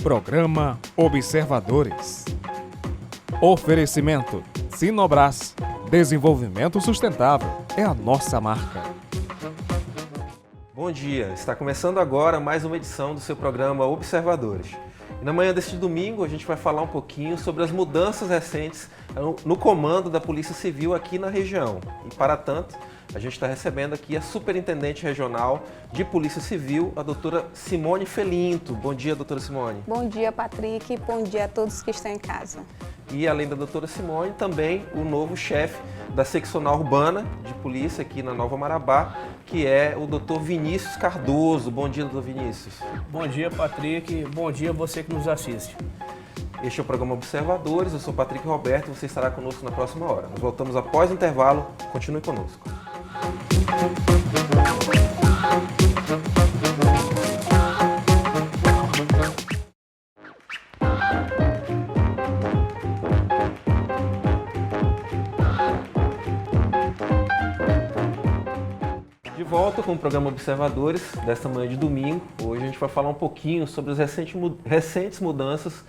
Programa Observadores. Oferecimento Sinobras. Desenvolvimento sustentável é a nossa marca. Bom dia, está começando agora mais uma edição do seu programa Observadores. E na manhã deste domingo a gente vai falar um pouquinho sobre as mudanças recentes no comando da Polícia Civil aqui na região. E para tanto, a gente está recebendo aqui a Superintendente Regional de Polícia Civil, a doutora Simone Felinto. Bom dia, doutora Simone. Bom dia, Patrick. Bom dia a todos que estão em casa. E além da doutora Simone, também o novo chefe da seccional urbana de polícia aqui na Nova Marabá, que é o doutor Vinícius Cardoso. Bom dia, doutor Vinícius. Bom dia, Patrick. Bom dia você que nos assiste. Este é o programa Observadores, eu sou Patrick Roberto e você estará conosco na próxima hora. Nós voltamos após o intervalo, continue conosco. De volta com o programa Observadores desta manhã de domingo. Hoje a gente vai falar um pouquinho sobre as recentes mudanças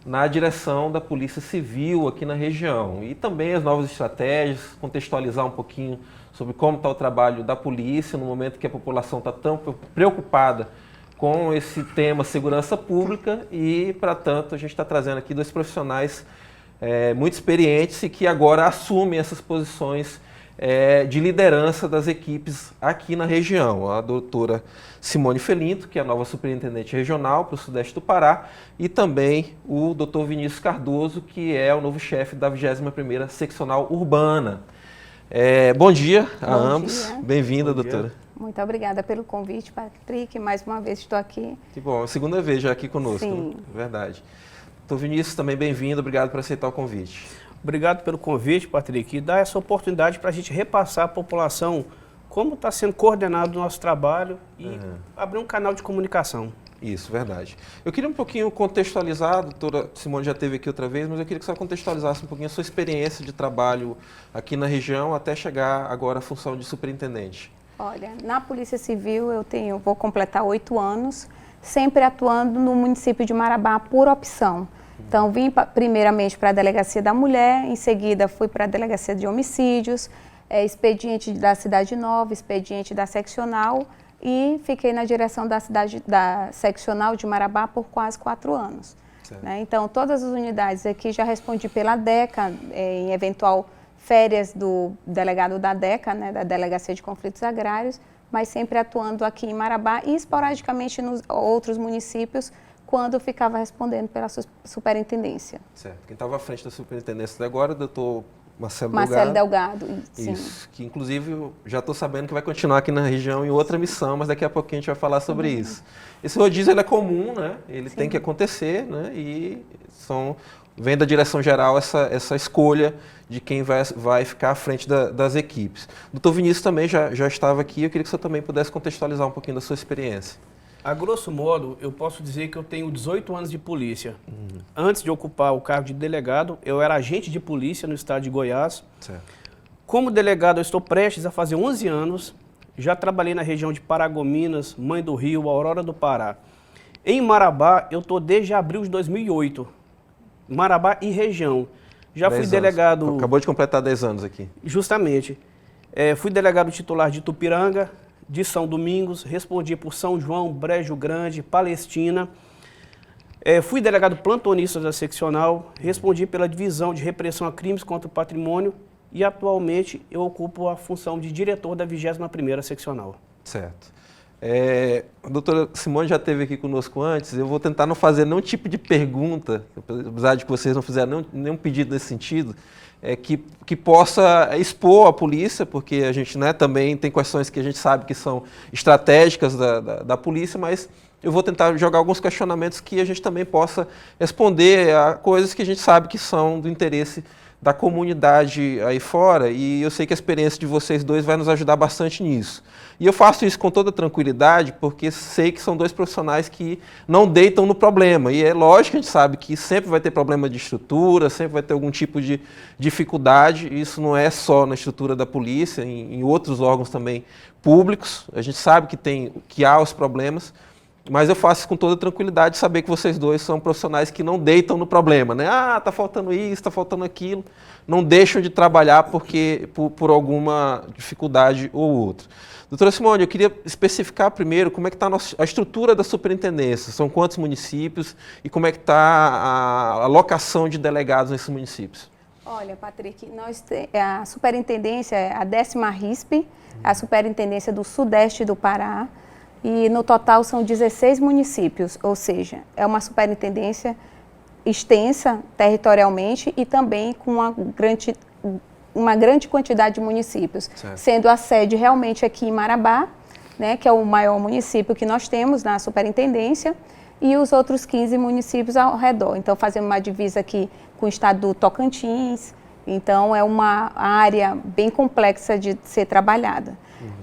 na direção da Polícia Civil aqui na região e também as novas estratégias, contextualizar um pouquinho sobre como está o trabalho da polícia no momento que a população está tão preocupada com esse tema segurança pública e, para tanto, a gente está trazendo aqui dois profissionais muito experientes e que agora assumem essas posições de liderança das equipes aqui na região. A doutora Simone Felinto, que é a nova superintendente regional para o Sudeste do Pará, e também o doutor Vinícius Cardoso, que é o novo chefe da 21ª Seccional Urbana. Bom dia a ambos. Bem-vinda, doutora. Muito obrigada pelo convite, Patrick. Mais uma vez estou aqui. Que bom, a segunda vez já aqui conosco. Sim. Verdade. Doutor Vinícius, também bem-vindo. Obrigado por aceitar o convite. Obrigado pelo convite, Patrick, e dar essa oportunidade para a gente repassar à população como está sendo coordenado o nosso trabalho e abrir um canal de comunicação. Isso, verdade. Eu queria um pouquinho contextualizar, a doutora Simone já esteve aqui outra vez, mas eu queria que você contextualizasse um pouquinho a sua experiência de trabalho aqui na região até chegar agora à função de superintendente. Olha, na Polícia Civil vou completar 8 anos, sempre atuando no município de Marabá por opção. Então, vim primeiramente para a Delegacia da Mulher, em seguida fui para a Delegacia de Homicídios, expediente da Cidade Nova, expediente da Seccional e fiquei na direção da Seccional de Marabá por quase 4 anos. Né? Então, todas as unidades aqui já respondi pela DECA, em eventual férias do delegado da DECA, né, da Delegacia de Conflitos Agrários, mas sempre atuando aqui em Marabá e esporadicamente nos outros municípios, quando ficava respondendo pela superintendência. Certo. Quem estava à frente da superintendência agora, o doutor Marcelo Delgado. Isso. Que inclusive já estou sabendo que vai continuar aqui na região em outra missão, mas daqui a pouquinho a gente vai falar sobre isso. Esse rodízio ele é comum, né? Ele tem que acontecer, né? E vem da direção geral essa escolha de quem vai ficar à frente das equipes. O doutor Vinícius também já estava aqui, eu queria que você também pudesse contextualizar um pouquinho da sua experiência. A grosso modo, eu posso dizer que eu tenho 18 anos de polícia. Antes de ocupar o cargo de delegado, eu era agente de polícia no estado de Goiás. Certo. Como delegado, eu estou prestes a fazer 11 anos. Já trabalhei na região de Paragominas, Mãe do Rio, Aurora do Pará. Em Marabá, eu estou desde abril de 2008. Marabá e região. Já fui delegado... Acabou de completar 10 anos aqui. Justamente. Fui delegado titular de Tupiranga, de São Domingos, respondi por São João, Brejo Grande, Palestina. Fui delegado plantonista da seccional, respondi pela divisão de repressão a crimes contra o patrimônio e atualmente eu ocupo a função de diretor da 21ª seccional. Certo. A doutora Simone já esteve aqui conosco antes, eu vou tentar não fazer nenhum tipo de pergunta, apesar de que vocês não fizeram nenhum pedido nesse sentido, que possa expor a polícia, porque a gente também tem questões que a gente sabe que são estratégicas da polícia, mas eu vou tentar jogar alguns questionamentos que a gente também possa responder a coisas que a gente sabe que são do interesse da comunidade aí fora, e eu sei que a experiência de vocês dois vai nos ajudar bastante nisso. E eu faço isso com toda tranquilidade, porque sei que são dois profissionais que não deitam no problema. E é lógico que a gente sabe que sempre vai ter problema de estrutura, sempre vai ter algum tipo de dificuldade. Isso não é só na estrutura da polícia, em outros órgãos também públicos. A gente sabe que há os problemas. Mas eu faço com toda tranquilidade saber que vocês dois são profissionais que não deitam no problema, né? Ah, tá faltando isso, tá faltando aquilo. Não deixam de trabalhar por alguma dificuldade ou outra. Doutora Simone, eu queria especificar primeiro como é que está a estrutura da superintendência. São quantos municípios e como é que está a alocação de delegados nesses municípios? Olha, Patrick, a superintendência é a 10ª RISP, a superintendência do Sudeste do Pará, e no total são 16 municípios, ou seja, é uma superintendência extensa territorialmente e também com uma grande quantidade de municípios, certo, sendo a sede realmente aqui em Marabá, né, que é o maior município que nós temos na superintendência, e os outros 15 municípios ao redor. Então, fazemos uma divisa aqui com o estado do Tocantins, então é uma área bem complexa de ser trabalhada.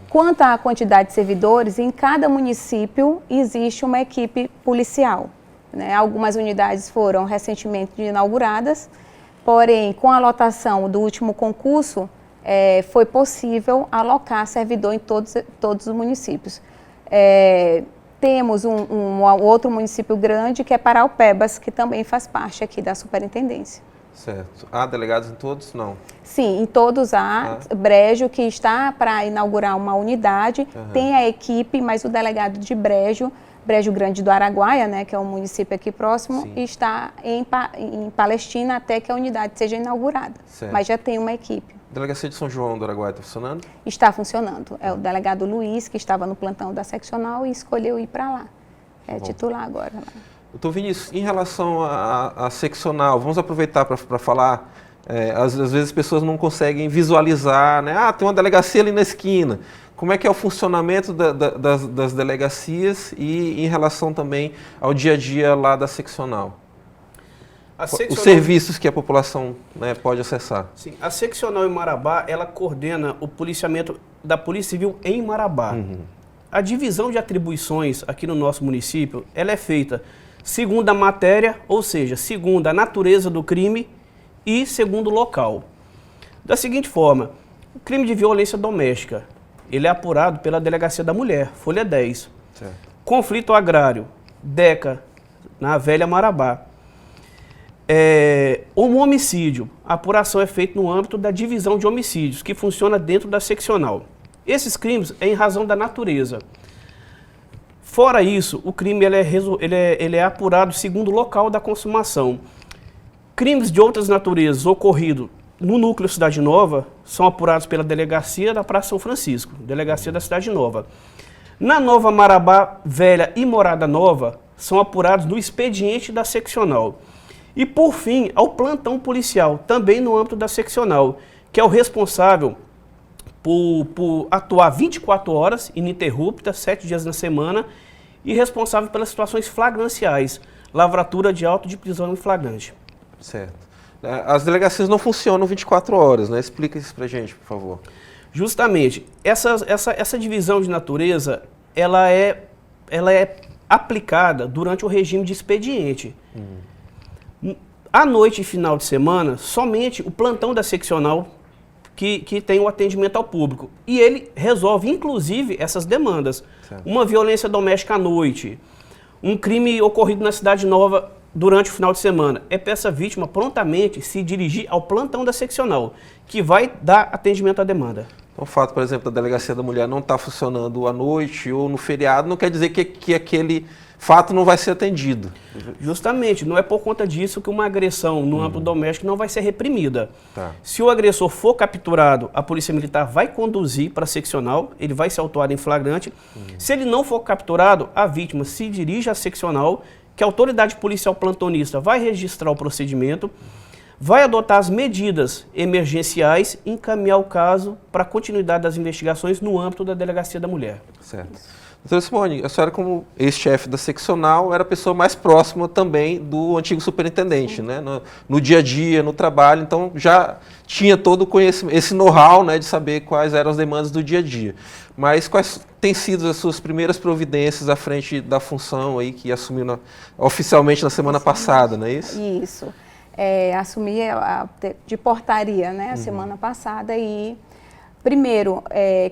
Quanto à quantidade de servidores, em cada município existe uma equipe policial, né? Algumas unidades foram recentemente inauguradas, porém, com a lotação do último concurso, foi possível alocar servidor em todos os municípios. Temos um outro município grande, que é Paraupebas, que também faz parte aqui da superintendência. Certo. Há delegados em todos? Não. Sim, em todos há. Brejo, que está para inaugurar uma unidade, tem a equipe, mas o delegado de Brejo Grande do Araguaia, né, que é um município aqui próximo, sim, está em Palestina até que a unidade seja inaugurada. Certo. Mas já tem uma equipe. A Delegacia de São João do Araguaia está funcionando? Está funcionando. É o delegado Luiz, que estava no plantão da seccional e escolheu ir para lá. É titular agora lá. Doutor Vinícius, em relação à seccional, vamos aproveitar para falar, às vezes as pessoas não conseguem visualizar, né? Ah, tem uma delegacia ali na esquina. Como é que é o funcionamento das delegacias e em relação também ao dia a dia lá da seccional? Os serviços que a população, né, pode acessar. Sim, a seccional em Marabá, ela coordena o policiamento da Polícia Civil em Marabá. A divisão de atribuições aqui no nosso município, ela é feita segundo a matéria, ou seja, segundo a natureza do crime e segundo o local. Da seguinte forma, o crime de violência doméstica, ele é apurado pela Delegacia da Mulher, folha 10. Certo. Conflito agrário, DECA, na Velha Marabá. Homicídio, a apuração é feita no âmbito da divisão de homicídios, que funciona dentro da seccional. Esses crimes é em razão da natureza. Fora isso, o crime ele é apurado segundo o local da consumação. Crimes de outras naturezas ocorridos no núcleo Cidade Nova são apurados pela Delegacia da Praça São Francisco, Delegacia da Cidade Nova. Na Nova Marabá Velha e Morada Nova, são apurados no expediente da seccional. E, por fim, ao plantão policial, também no âmbito da seccional, que é o responsável por atuar 24 horas, ininterruptas, 7 dias na semana, e responsável pelas situações flagranciais, lavratura de auto de prisão em flagrante. Certo. As delegacias não funcionam 24 horas, né? Explica isso pra gente, por favor. Justamente. Essa divisão de natureza, ela é aplicada durante o regime de expediente. À noite e final de semana, somente o plantão da seccional que tem o atendimento ao público. E ele resolve, inclusive, essas demandas. Certo. Uma violência doméstica à noite, um crime ocorrido na Cidade Nova durante o final de semana. É para essa vítima prontamente se dirigir ao plantão da seccional, que vai dar atendimento à demanda. Então, o fato, por exemplo, da Delegacia da Mulher não estar funcionando à noite ou no feriado, não quer dizer que aquele fato não vai ser atendido. Justamente, não é por conta disso que uma agressão no âmbito doméstico não vai ser reprimida. Tá. Se o agressor for capturado, a Polícia Militar vai conduzir para a seccional, ele vai ser autuado em flagrante. Se ele não for capturado, a vítima se dirige à seccional, que a autoridade policial plantonista vai registrar o procedimento, vai adotar as medidas emergenciais e encaminhar o caso para a continuidade das investigações no âmbito da Delegacia da Mulher. Certo. Doutora Simone, a senhora, como ex-chefe da seccional, era a pessoa mais próxima também do antigo superintendente, né? No dia a dia, no trabalho, então já tinha todo o conhecimento, esse know-how, né, de saber quais eram as demandas do dia a dia. Mas quais têm sido as suas primeiras providências à frente da função aí que assumiu oficialmente na semana passada, não é isso? Isso. Assumi de portaria, né, a semana passada, e Primeiro,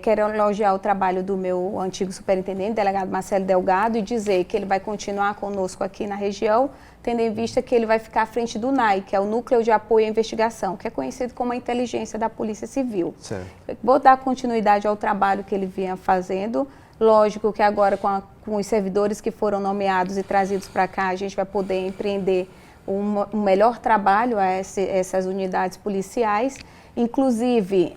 quero elogiar o trabalho do meu antigo superintendente, delegado Marcelo Delgado, e dizer que ele vai continuar conosco aqui na região, tendo em vista que ele vai ficar à frente do NAI, que é o Núcleo de Apoio à Investigação, que é conhecido como a inteligência da Polícia Civil. Certo. Vou dar continuidade ao trabalho que ele vinha fazendo. Lógico que agora, com os servidores que foram nomeados e trazidos para cá, a gente vai poder empreender um melhor trabalho a essas unidades policiais. Inclusive,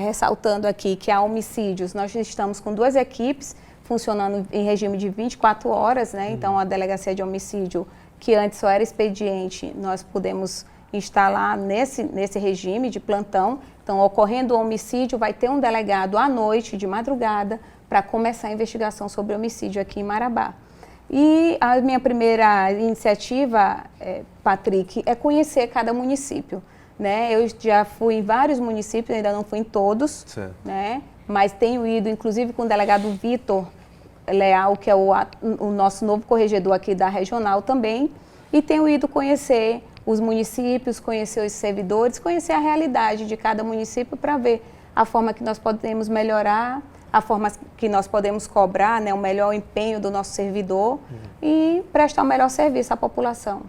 ressaltando aqui que há homicídios, nós estamos com 2 equipes funcionando em regime de 24 horas, né? Então, a delegacia de homicídio, que antes só era expediente, nós podemos instalar nesse regime de plantão. Então, ocorrendo o homicídio, vai ter um delegado à noite, de madrugada, para começar a investigação sobre homicídio aqui em Marabá. E a minha primeira iniciativa, Patrick, é conhecer cada município. Né? Eu já fui em vários municípios, ainda não fui em todos, né? Mas tenho ido, inclusive, com o delegado Vitor Leal, que é o nosso novo corregedor aqui da regional também, e tenho ido conhecer os municípios, conhecer os servidores, conhecer a realidade de cada município para ver a forma que nós podemos melhorar, a forma que nós podemos cobrar, né, o melhor empenho do nosso servidor e prestar o melhor serviço à população.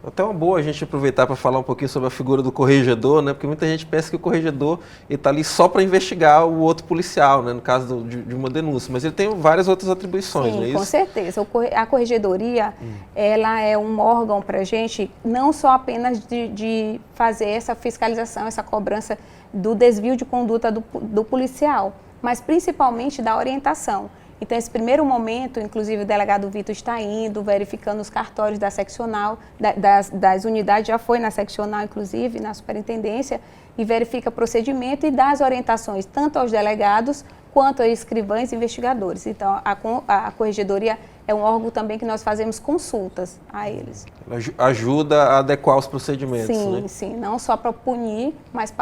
Até uma boa a gente aproveitar para falar um pouquinho sobre a figura do corregedor, né? Porque muita gente pensa que o corregedor está ali só para investigar o outro policial, né? No caso de uma denúncia, mas ele tem várias outras atribuições, sim, não é isso? Com certeza. A corregedoria, ela é um órgão para a gente, não só apenas de fazer essa fiscalização, essa cobrança do desvio de conduta do policial, mas principalmente da orientação. Então, esse primeiro momento, inclusive o delegado Vitor está indo, verificando os cartórios da seccional, das unidades, já foi na seccional, inclusive, na superintendência, e verifica procedimento e dá as orientações tanto aos delegados quanto aos escrivães e investigadores. Então, a corregedoria é um órgão também que nós fazemos consultas a eles. Ajuda a adequar os procedimentos, sim, né? Sim, não só para punir, mas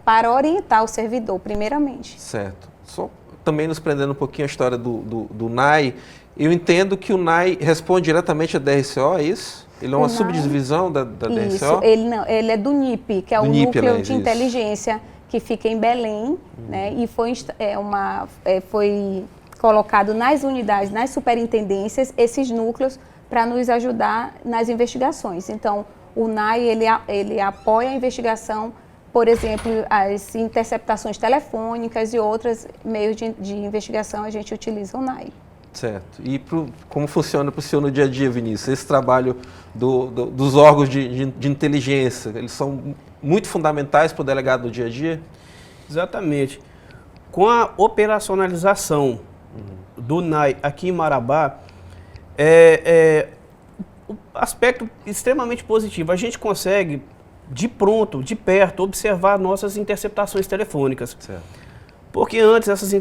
para orientar o servidor, primeiramente. Certo. Só também nos prendendo um pouquinho a história do NAI, eu entendo que o NAI responde diretamente à DRCO, é isso? Ele é uma subdivisão da DRCO? Isso, ele é do NIP, que é o Núcleo de Inteligência, que fica em Belém, né, e foi colocado nas unidades, nas superintendências, esses núcleos para nos ajudar nas investigações. Então, o NAI, ele apoia a investigação, por exemplo, as interceptações telefônicas e outros meios de investigação, a gente utiliza o NAI. Certo. E como funciona para o senhor no dia a dia, Vinícius? Esse trabalho dos órgãos de inteligência, eles são muito fundamentais para o delegado no dia a dia? Exatamente. Com a operacionalização do NAI aqui em Marabá, um aspecto extremamente positivo. A gente consegue, de pronto, de perto, observar nossas interceptações telefônicas. Certo. Porque antes essas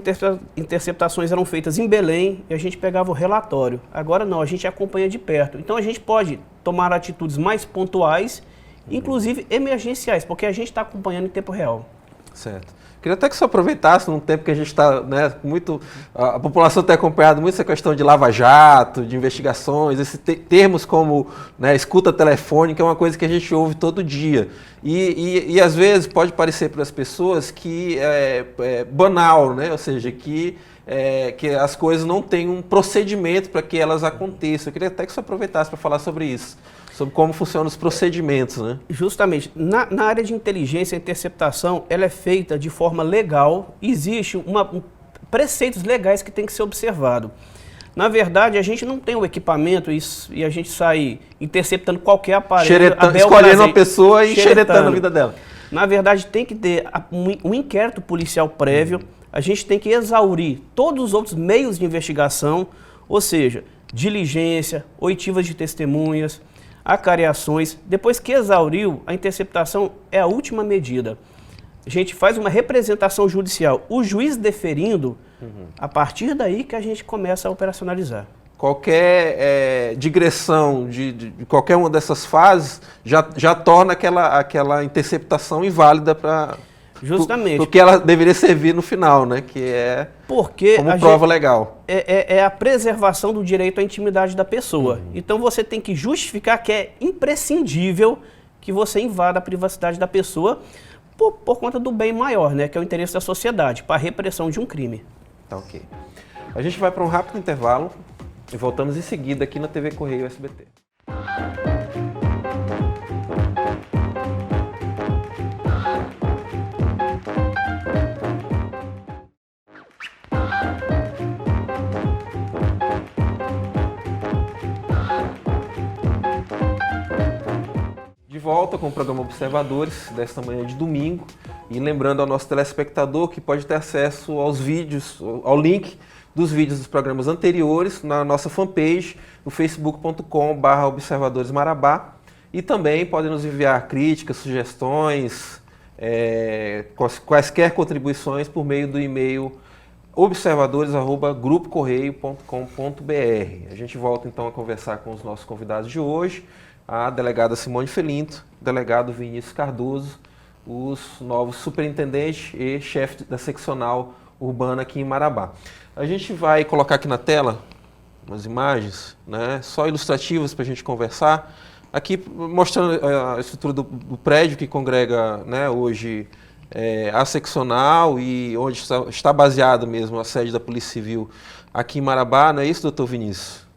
interceptações eram feitas em Belém e a gente pegava o relatório. Agora não, a gente acompanha de perto. Então a gente pode tomar atitudes mais pontuais, inclusive emergenciais, porque a gente está acompanhando em tempo real. Certo. Queria até que você aproveitasse num tempo que a gente está, né, muito... A população tem acompanhado muito essa questão de lava-jato, de investigações, esses termos como, né, escuta telefônica é uma coisa que a gente ouve todo dia. E às vezes pode parecer para as pessoas que é banal, né? Ou seja, que as coisas não têm um procedimento para que elas aconteçam. Eu queria até que você aproveitasse para falar sobre isso. Sobre como funcionam os procedimentos, né? Justamente. Na área de inteligência, a interceptação ela é feita de forma legal. Existe preceitos legais que tem que ser observado. Na verdade, a gente não tem o equipamento e a gente sai interceptando qualquer aparelho. Escolhendo uma pessoa e xeretando a vida dela. Na verdade, tem que ter um inquérito policial prévio. A gente tem que exaurir todos os outros meios de investigação, ou seja, diligência, oitivas de testemunhas, acareações. Depois que exauriu, a interceptação é a última medida. A gente faz uma representação judicial, o juiz deferindo, a partir daí que a gente começa a operacionalizar. Qualquer digressão de qualquer uma dessas fases já torna aquela interceptação inválida para... Justamente. Porque ela deveria servir no final, né? Que é como prova legal. É a preservação do direito à intimidade da pessoa. Então você tem que justificar que é imprescindível que você invada a privacidade da pessoa por conta do bem maior, né, que é o interesse da sociedade, para a repressão de um crime. Tá ok. A gente vai para um rápido intervalo e voltamos em seguida aqui na TV Correio SBT. De volta com o programa Observadores, desta manhã de domingo. E lembrando ao nosso telespectador que pode ter acesso aos vídeos, ao link dos vídeos dos programas anteriores na nossa fanpage, no facebook.com/observadoresmarabá. E também podem nos enviar críticas, sugestões, quaisquer contribuições por meio do e-mail observadores@grupocorreio.com.br. A gente volta então a conversar com os nossos convidados de hoje, a delegada Simone Felinto, o delegado Vinícius Cardoso, os novos superintendentes e chefe da seccional urbana aqui em Marabá. A gente vai colocar aqui na tela umas imagens, né, só ilustrativas para a gente conversar, aqui mostrando a estrutura do prédio que congrega, né, hoje a seccional e onde está baseado mesmo a sede da Polícia Civil aqui em Marabá, não é isso, doutor Vinícius?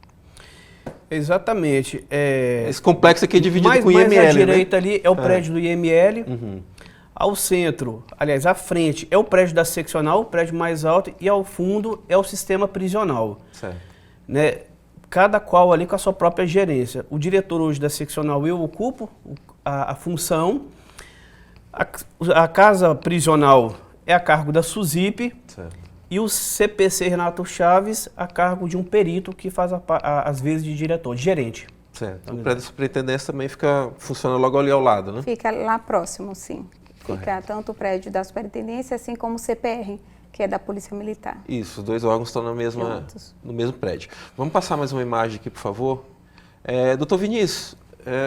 Exatamente. Esse complexo aqui é dividido com o IML, mais à direita, né? ali é o prédio do IML. Uhum. Ao centro, aliás, à frente, é o prédio da seccional, o prédio mais alto, e ao fundo é o sistema prisional. Certo. Né? Cada qual ali com a sua própria gerência. O diretor hoje da seccional, eu ocupo a função. A casa prisional é a cargo da SUSIP. Certo. E o CPC Renato Chaves a cargo de um perito que faz as vezes de diretor, de gerente. Certo. O prédio da superintendência também funciona logo ali ao lado, né? Fica lá próximo, sim. Correto. Fica tanto o prédio da superintendência, assim como o CPR, que é da Polícia Militar. Isso, os dois órgãos estão no mesmo prédio. Vamos passar mais uma imagem aqui, por favor. Doutor Vinícius,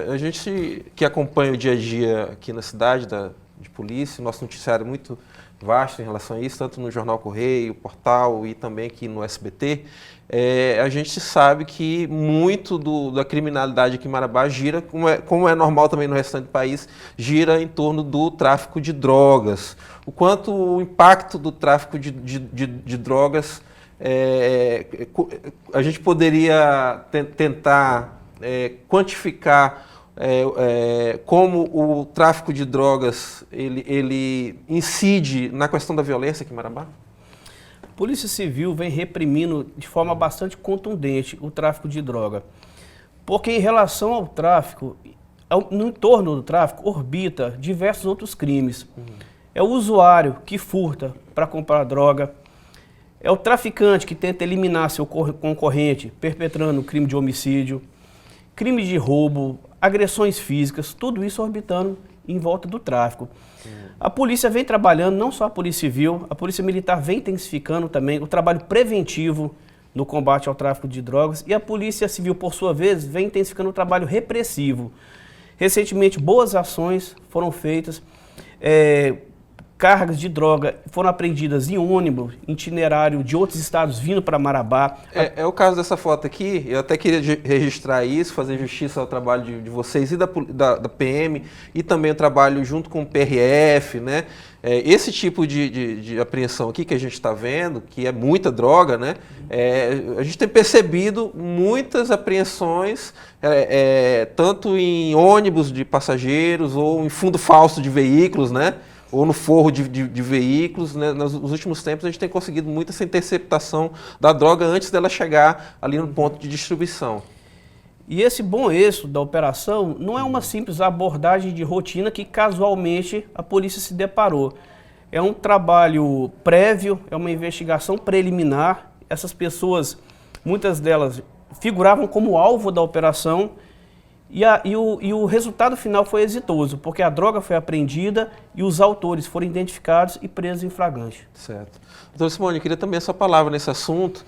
a gente que acompanha o dia a dia aqui na cidade de polícia, o nosso noticiário é muito vasto em relação a isso, tanto no Jornal Correio, Portal e também aqui no SBT, a gente sabe que muito da criminalidade aqui em Marabá gira, como é normal também no restante do país, gira em torno do tráfico de drogas. O quanto o impacto do tráfico de drogas, a gente poderia tentar quantificar como o tráfico de drogas ele incide na questão da violência aqui em Marabá? A Polícia Civil vem reprimindo de forma bastante contundente o tráfico de droga. Porque em relação ao tráfico, no entorno do tráfico, orbita diversos outros crimes. É o usuário que furta para comprar droga, é o traficante que tenta eliminar seu concorrente perpetrando o crime de homicídio, crime de roubo, agressões físicas, tudo isso orbitando em volta do tráfico. A polícia vem trabalhando, não só a Polícia Civil, a Polícia Militar vem intensificando também o trabalho preventivo no combate ao tráfico de drogas e a Polícia Civil, por sua vez, vem intensificando o trabalho repressivo. Recentemente, boas ações foram feitas, cargas de droga foram apreendidas em ônibus, itinerário de outros estados vindo para Marabá. É o caso dessa foto aqui, eu até queria registrar isso, fazer justiça ao trabalho de vocês e da PM, e também o trabalho junto com o PRF, né? Esse tipo de apreensão aqui que a gente está vendo, que é muita droga, né? A gente tem percebido muitas apreensões, tanto em ônibus de passageiros ou em fundo falso de veículos, né? Ou no forro de veículos, né? Nos últimos tempos a gente tem conseguido muito essa interceptação da droga antes dela chegar ali no ponto de distribuição. E esse bom êxito da operação não é uma simples abordagem de rotina que casualmente a polícia se deparou. É um trabalho prévio, é uma investigação preliminar. Essas pessoas, muitas delas, figuravam como alvo da operação. E o resultado final foi exitoso, porque a droga foi apreendida e os autores foram identificados e presos em flagrante. Certo. Doutora Simone, eu queria também a sua palavra nesse assunto,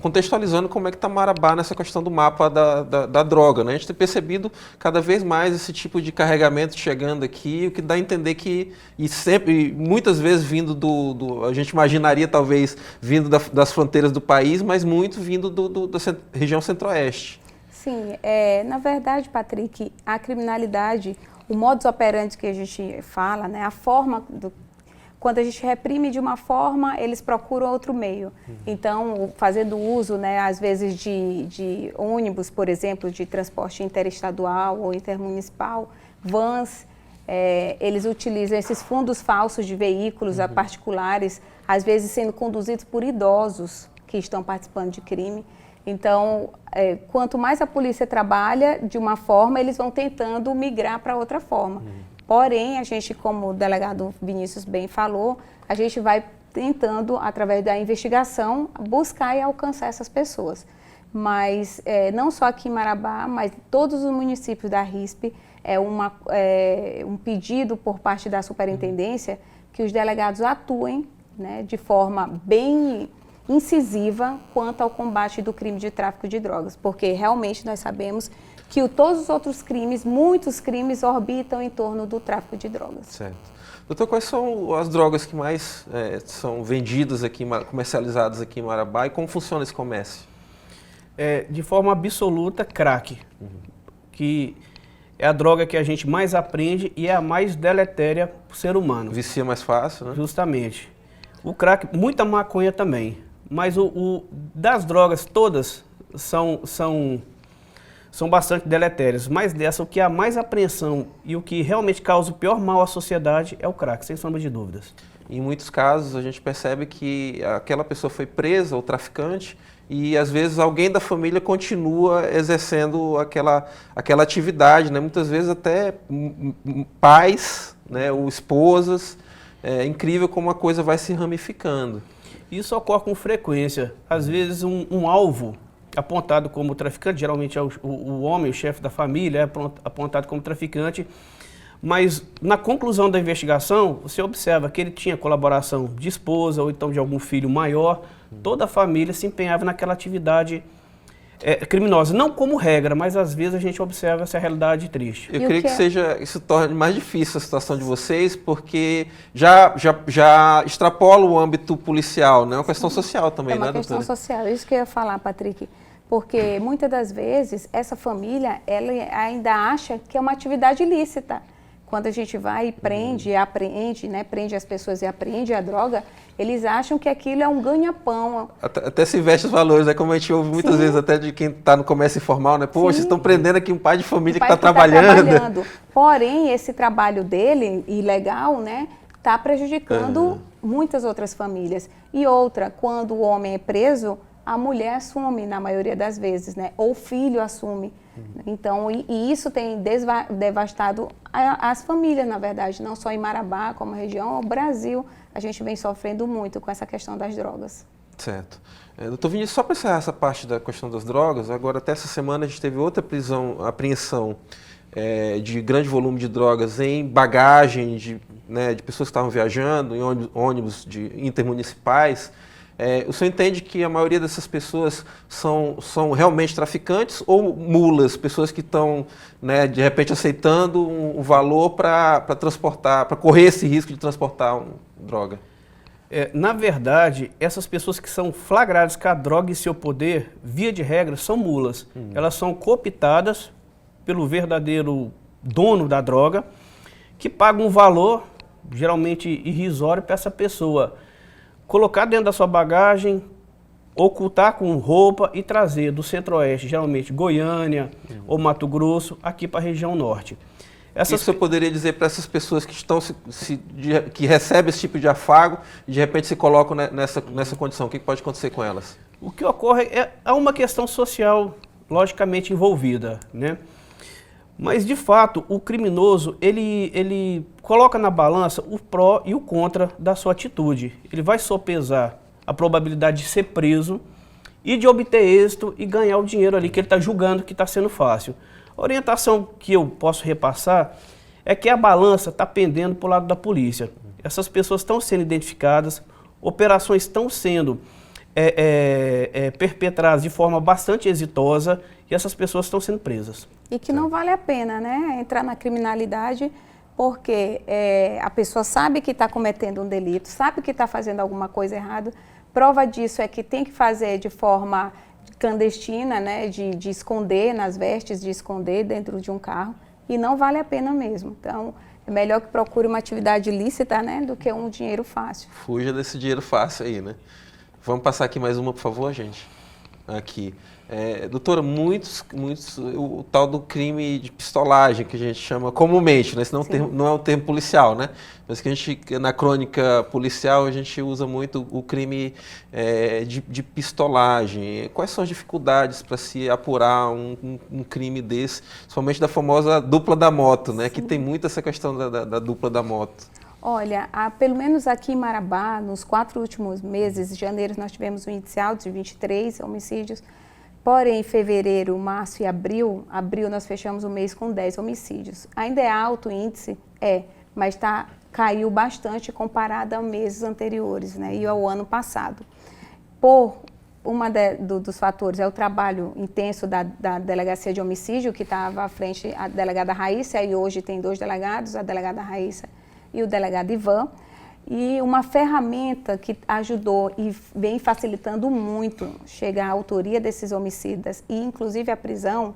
contextualizando como é que está Marabá nessa questão do mapa da droga, né? A gente tem percebido cada vez mais esse tipo de carregamento chegando aqui, o que dá a entender que, muitas vezes vindo a gente imaginaria talvez vindo das fronteiras do país, mas muito vindo da região centro-oeste. Sim, na verdade, Patrick, a criminalidade o modus operandi que a gente fala, né, a forma quando a gente reprime de uma forma, eles procuram outro meio. Então, fazendo uso, né, às vezes, de ônibus, por exemplo, de transporte interestadual ou intermunicipal, vans, eles utilizam esses fundos falsos de veículos particulares, às vezes sendo conduzidos por idosos que estão participando de crime. Então, quanto mais a polícia trabalha de uma forma, eles vão tentando migrar para outra forma. Porém, a gente, como o delegado Vinícius bem falou, a gente vai tentando, através da investigação, buscar e alcançar essas pessoas. Mas não só aqui em Marabá, mas todos os municípios da RISP, um pedido por parte da superintendência que os delegados atuem, né, de forma bem incisiva quanto ao combate do crime de tráfico de drogas, porque realmente nós sabemos que todos os outros crimes, muitos crimes, orbitam em torno do tráfico de drogas. Certo. Doutor, quais são as drogas que mais são vendidas aqui, comercializadas aqui em Marabá e como funciona esse comércio? De forma absoluta, crack, que é a droga que a gente mais aprende e é a mais deletéria para o ser humano. Vicia mais fácil, né? Justamente. O crack, muita maconha também, mas das drogas todas são bastante deletérias, mas dessa, o que há mais apreensão e o que realmente causa o pior mal à sociedade é o crack, sem sombra de dúvidas. Em muitos casos, a gente percebe que aquela pessoa foi presa, o traficante, e às vezes alguém da família continua exercendo aquela atividade, né? Muitas vezes até pais, né, ou esposas. É incrível como a coisa vai se ramificando. Isso ocorre com frequência. Às vezes um alvo apontado como traficante, geralmente é o homem, o chefe da família, é apontado como traficante, mas na conclusão da investigação, você observa que ele tinha colaboração de esposa ou então de algum filho maior, toda a família se empenhava naquela atividade criminosa. Não como regra, mas às vezes a gente observa essa realidade triste. Eu creio que isso torne mais difícil a situação de vocês, porque já extrapola o âmbito policial, né? É uma questão social também, né, doutora? É uma questão social, isso que eu ia falar, Patrick. Porque muitas das vezes essa família ela ainda acha que é uma atividade ilícita. Quando a gente vai e prende, apreende, né, prende as pessoas e apreende a droga, eles acham que aquilo é um ganha-pão. Até se investe os valores, né? Como a gente ouve muitas vezes até de quem está no comércio informal, né? Pô, vocês estão prendendo aqui um pai de família que está trabalhando. Porém, esse trabalho dele, ilegal, né, está prejudicando muitas outras famílias. E outra, quando o homem é preso, a mulher assume, na maioria das vezes, né? Ou o filho assume. Então, e isso tem devastado as famílias, na verdade, não só em Marabá, como região, o Brasil, a gente vem sofrendo muito com essa questão das drogas. Certo. Doutor Vinícius, só para encerrar essa parte da questão das drogas, agora até essa semana a gente teve outra apreensão de grande volume de drogas em bagagem de pessoas que estavam viajando, em ônibus intermunicipais. O senhor entende que a maioria dessas pessoas são realmente traficantes ou mulas, pessoas que estão, né, de repente aceitando um valor para transportar, para correr esse risco de transportar droga? Na verdade, essas pessoas que são flagradas com a droga em seu poder, via de regra, são mulas. Elas são cooptadas pelo verdadeiro dono da droga, que paga um valor, geralmente irrisório, para essa pessoa colocar dentro da sua bagagem, ocultar com roupa e trazer do centro-oeste, geralmente Goiânia ou Mato Grosso, aqui para a região norte. Isso eu poderia dizer para essas pessoas que que recebem esse tipo de afago e de repente se colocam nessa condição, o que pode acontecer com elas? O que ocorre é uma questão social logicamente envolvida, né? Mas, de fato, o criminoso, ele coloca na balança o pró e o contra da sua atitude. Ele vai sopesar a probabilidade de ser preso e de obter êxito e ganhar o dinheiro ali que ele está julgando que está sendo fácil. A orientação que eu posso repassar é que a balança está pendendo para o lado da polícia. Essas pessoas estão sendo identificadas, operações estão sendo perpetradas de forma bastante exitosa e essas pessoas estão sendo presas. E que não vale a pena, né, entrar na criminalidade, porque a pessoa sabe que está cometendo um delito, sabe que está fazendo alguma coisa errada. Prova disso é que tem que fazer de forma clandestina, né, de esconder nas vestes, de esconder dentro de um carro. e não vale a pena mesmo. Então, é melhor que procure uma atividade lícita, né, do que um dinheiro fácil. Fuja desse dinheiro fácil aí, né? Vamos passar aqui mais uma, por favor, gente? Aqui. Doutora, o tal do crime de pistolagem, que a gente chama comumente, né? Esse não é um termo policial, né? Mas que a gente, na crônica policial, a gente usa muito o crime de pistolagem. Quais são as dificuldades para se apurar um crime desse, somente da famosa dupla da moto, né? Sim. Que tem muito essa questão da dupla da moto. Olha, pelo menos aqui em Marabá, nos 4 últimos meses, de janeiro, nós tivemos um índice alto de 23 homicídios. Porém, em fevereiro, março e abril nós fechamos o mês com 10 homicídios. Ainda é alto o índice? Mas caiu bastante comparado a meses anteriores, né, e ao ano passado. Dos fatores é o trabalho intenso da Delegacia de Homicídio, que estava à frente a delegada Raíssa, e hoje tem 2 delegados, a delegada Raíssa e o delegado Ivan. E uma ferramenta que ajudou e vem facilitando muito chegar à autoria desses homicidas e inclusive a prisão,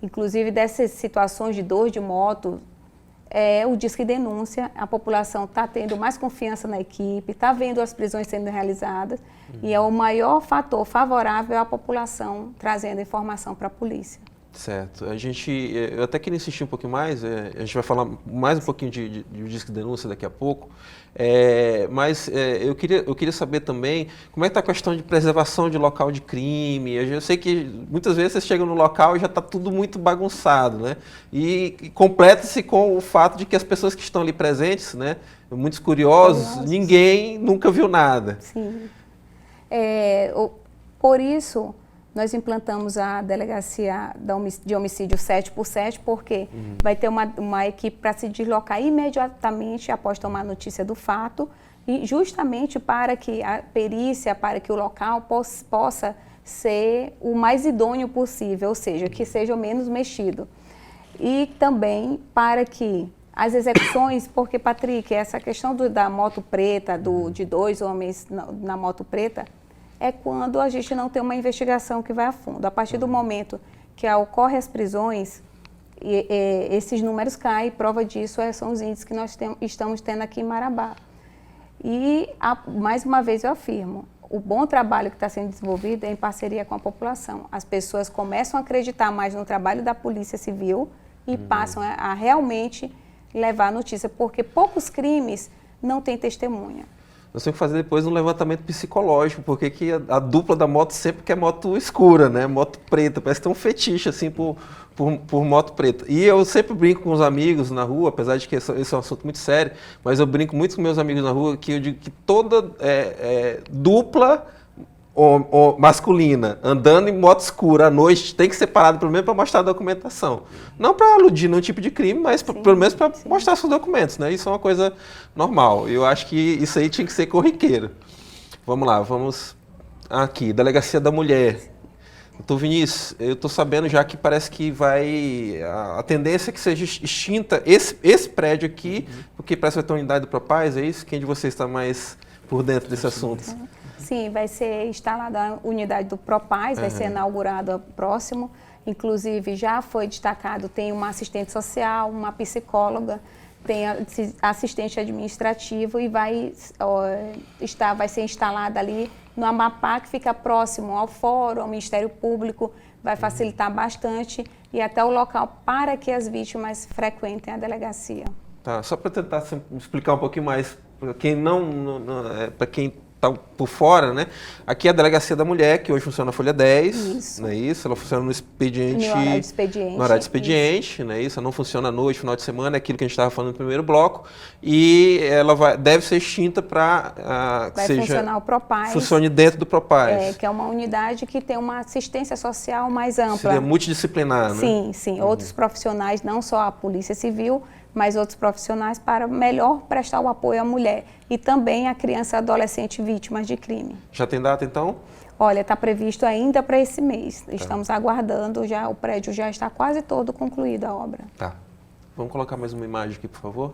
inclusive dessas situações de dor de moto, é o Disque Denúncia. A população está tendo mais confiança na equipe, está vendo as prisões sendo realizadas e é o maior fator favorável à população trazendo informação para a polícia. Certo. Eu até queria insistir um pouquinho mais, a gente vai falar mais um pouquinho de Disque Denúncia daqui a pouco, mas eu queria saber também como é que está a questão de preservação de local de crime. Eu sei que muitas vezes você chega no local e já está tudo muito bagunçado, né? E completa-se com o fato de que as pessoas que estão ali presentes, né, muitos curiosos, ninguém nunca viu nada. Sim. Por isso, nós implantamos a Delegacia de Homicídio 7x7, porque vai ter uma equipe para se deslocar imediatamente após tomar notícia do fato, e justamente para que a perícia, para que o local possa ser o mais idôneo possível, ou seja, que seja o menos mexido. E também para que as execuções, porque, Patrick, essa questão da moto preta, de 2 homens na moto preta, é quando a gente não tem uma investigação que vai a fundo. A partir do momento que ocorrem as prisões, esses números caem, e prova disso são os índices que nós estamos tendo aqui em Marabá. E, mais uma vez, eu afirmo, o bom trabalho que está sendo desenvolvido é em parceria com a população. As pessoas começam a acreditar mais no trabalho da Polícia Civil e passam a realmente levar a notícia, porque poucos crimes não têm testemunha. Nós temos que fazer depois um levantamento psicológico, porque que a dupla da moto sempre quer moto escura, né? Moto preta, parece que tem um fetiche assim por moto preta. E eu sempre brinco com os amigos na rua, apesar de que esse é um assunto muito sério, mas eu brinco muito com meus amigos na rua, que eu digo que toda dupla masculina andando em moto escura à noite tem que ser parada pelo menos para mostrar a documentação. Não para aludir nenhum tipo de crime, mas pelo menos para mostrar seus documentos, né? Isso é uma coisa normal. Eu acho que isso aí tinha que ser corriqueiro. Vamos lá, vamos aqui, Delegacia da Mulher. Doutor Vinícius, eu estou sabendo já que parece que a tendência é que seja extinta esse prédio aqui, porque parece que vai ter uma unidade do Propais, é isso? Quem de vocês está mais por dentro desse assunto? Sim, vai ser instalada a unidade do Propais, vai ser inaugurada próximo. Inclusive, já foi destacado, tem uma assistente social, uma psicóloga, tem assistente administrativo e vai ser instalada ali no Amapá, que fica próximo ao fórum, ao Ministério Público, vai facilitar bastante e até o local para que as vítimas frequentem a delegacia. Tá, só para tentar explicar um pouquinho mais, para quem está por fora, né? Aqui é a Delegacia da Mulher, que hoje funciona na Folha 10, isso. Não é isso? Ela funciona no expediente... No horário de expediente. No horário de expediente, não é isso? Ela não funciona à noite, final de semana, é aquilo que a gente estava falando no primeiro bloco, e ela deve ser extinta para que funcionar o Propais. Funcione dentro do Propais. Que é uma unidade que tem uma assistência social mais ampla. Seria multidisciplinar, né? Sim. Outros profissionais, não só a Polícia Civil, mas outros profissionais para melhor prestar o apoio à mulher e também à criança e adolescente vítimas de crime. Já tem data, então? Olha, está previsto ainda para esse mês. Estamos aguardando, o prédio já está quase todo concluído a obra. Tá. Vamos colocar mais uma imagem aqui, por favor?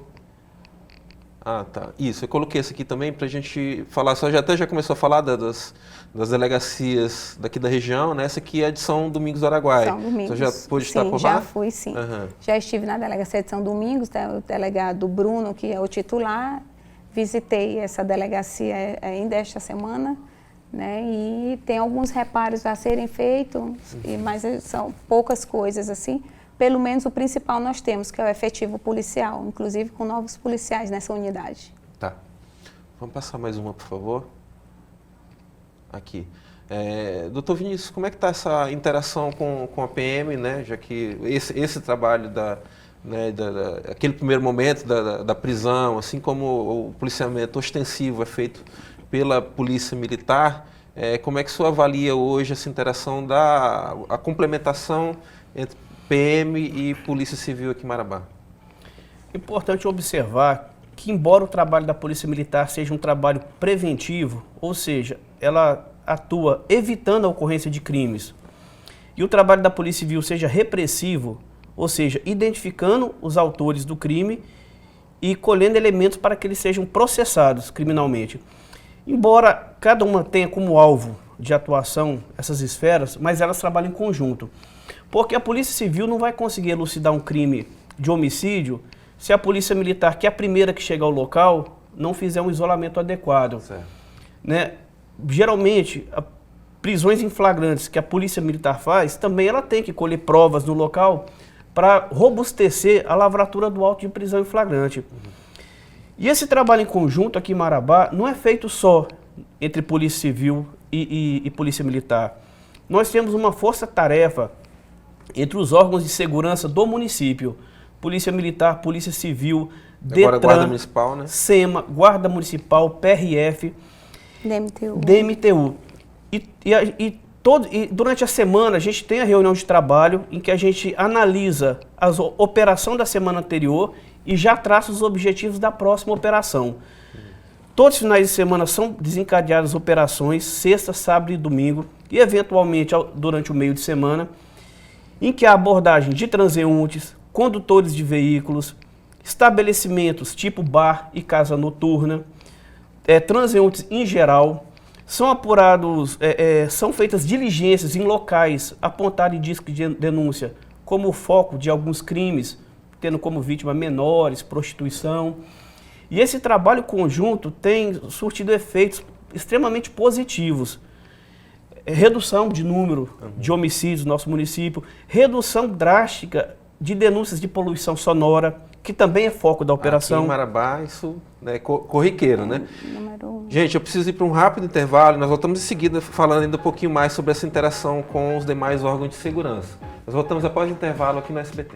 Ah, tá. Isso, eu coloquei isso aqui também para a gente falar, só já até já começou a falar das delegacias daqui da região, né? Essa aqui é de São Domingos do Araguaia. São Domingos. Você já pôde estar por lá? Já fui, sim. Uhum. Já estive na delegacia de São Domingos, o delegado Bruno, que é o titular. Visitei essa delegacia ainda esta semana, né? E tem alguns reparos a serem feitos, mas são poucas coisas assim. Pelo menos o principal nós temos, que é o efetivo policial, inclusive com novos policiais nessa unidade. Tá. Vamos passar mais uma, por favor. Aqui. Doutor Vinícius, como é que está essa interação com a PM, né? Já que esse trabalho aquele primeiro momento da prisão, assim como o policiamento ostensivo é feito pela Polícia Militar, como é que o senhor avalia hoje essa interação a complementação entre PM e Polícia Civil aqui em Marabá? Importante observar que, embora o trabalho da Polícia Militar seja um trabalho preventivo, ou seja, ela atua evitando a ocorrência de crimes, e o trabalho da Polícia Civil seja repressivo, ou seja, identificando os autores do crime e colhendo elementos para que eles sejam processados criminalmente. Embora cada uma tenha como alvo de atuação essas esferas, mas elas trabalham em conjunto. Porque a Polícia Civil não vai conseguir elucidar um crime de homicídio se a Polícia Militar, que é a primeira que chega ao local, não fizer um isolamento adequado. Certo. Né? Geralmente, prisões em flagrantes que a Polícia Militar faz, também ela tem que colher provas no local para robustecer a lavratura do auto de prisão em flagrante. E esse trabalho em conjunto aqui em Marabá não é feito só entre Polícia Civil e Polícia Militar. Nós temos uma força-tarefa entre os órgãos de segurança do município, Polícia Militar, Polícia Civil, Agora, Detran, Guarda Municipal, né? SEMA, Guarda Municipal, PRF, DMTU. E durante a semana a gente tem a reunião de trabalho em que a gente analisa a operação da semana anterior e já traça os objetivos da próxima operação. Todos os finais de semana são desencadeadas operações, sexta, sábado e domingo, e eventualmente durante o meio de semana, em que a abordagem de transeuntes, condutores de veículos, estabelecimentos tipo bar e casa noturna, transeuntes em geral, são apurados, são feitas diligências em locais apontados em disco de denúncia como foco de alguns crimes, tendo como vítima menores, prostituição. E esse trabalho conjunto tem surtido efeitos extremamente positivos. Redução de número de homicídios no nosso município, redução drástica de denúncias de poluição sonora, que também é foco da operação. Aqui em Marabá, isso é corriqueiro, né? Gente, eu preciso ir para um rápido intervalo, nós voltamos em seguida falando ainda um pouquinho mais sobre essa interação com os demais órgãos de segurança. Nós voltamos após o intervalo aqui no SBT.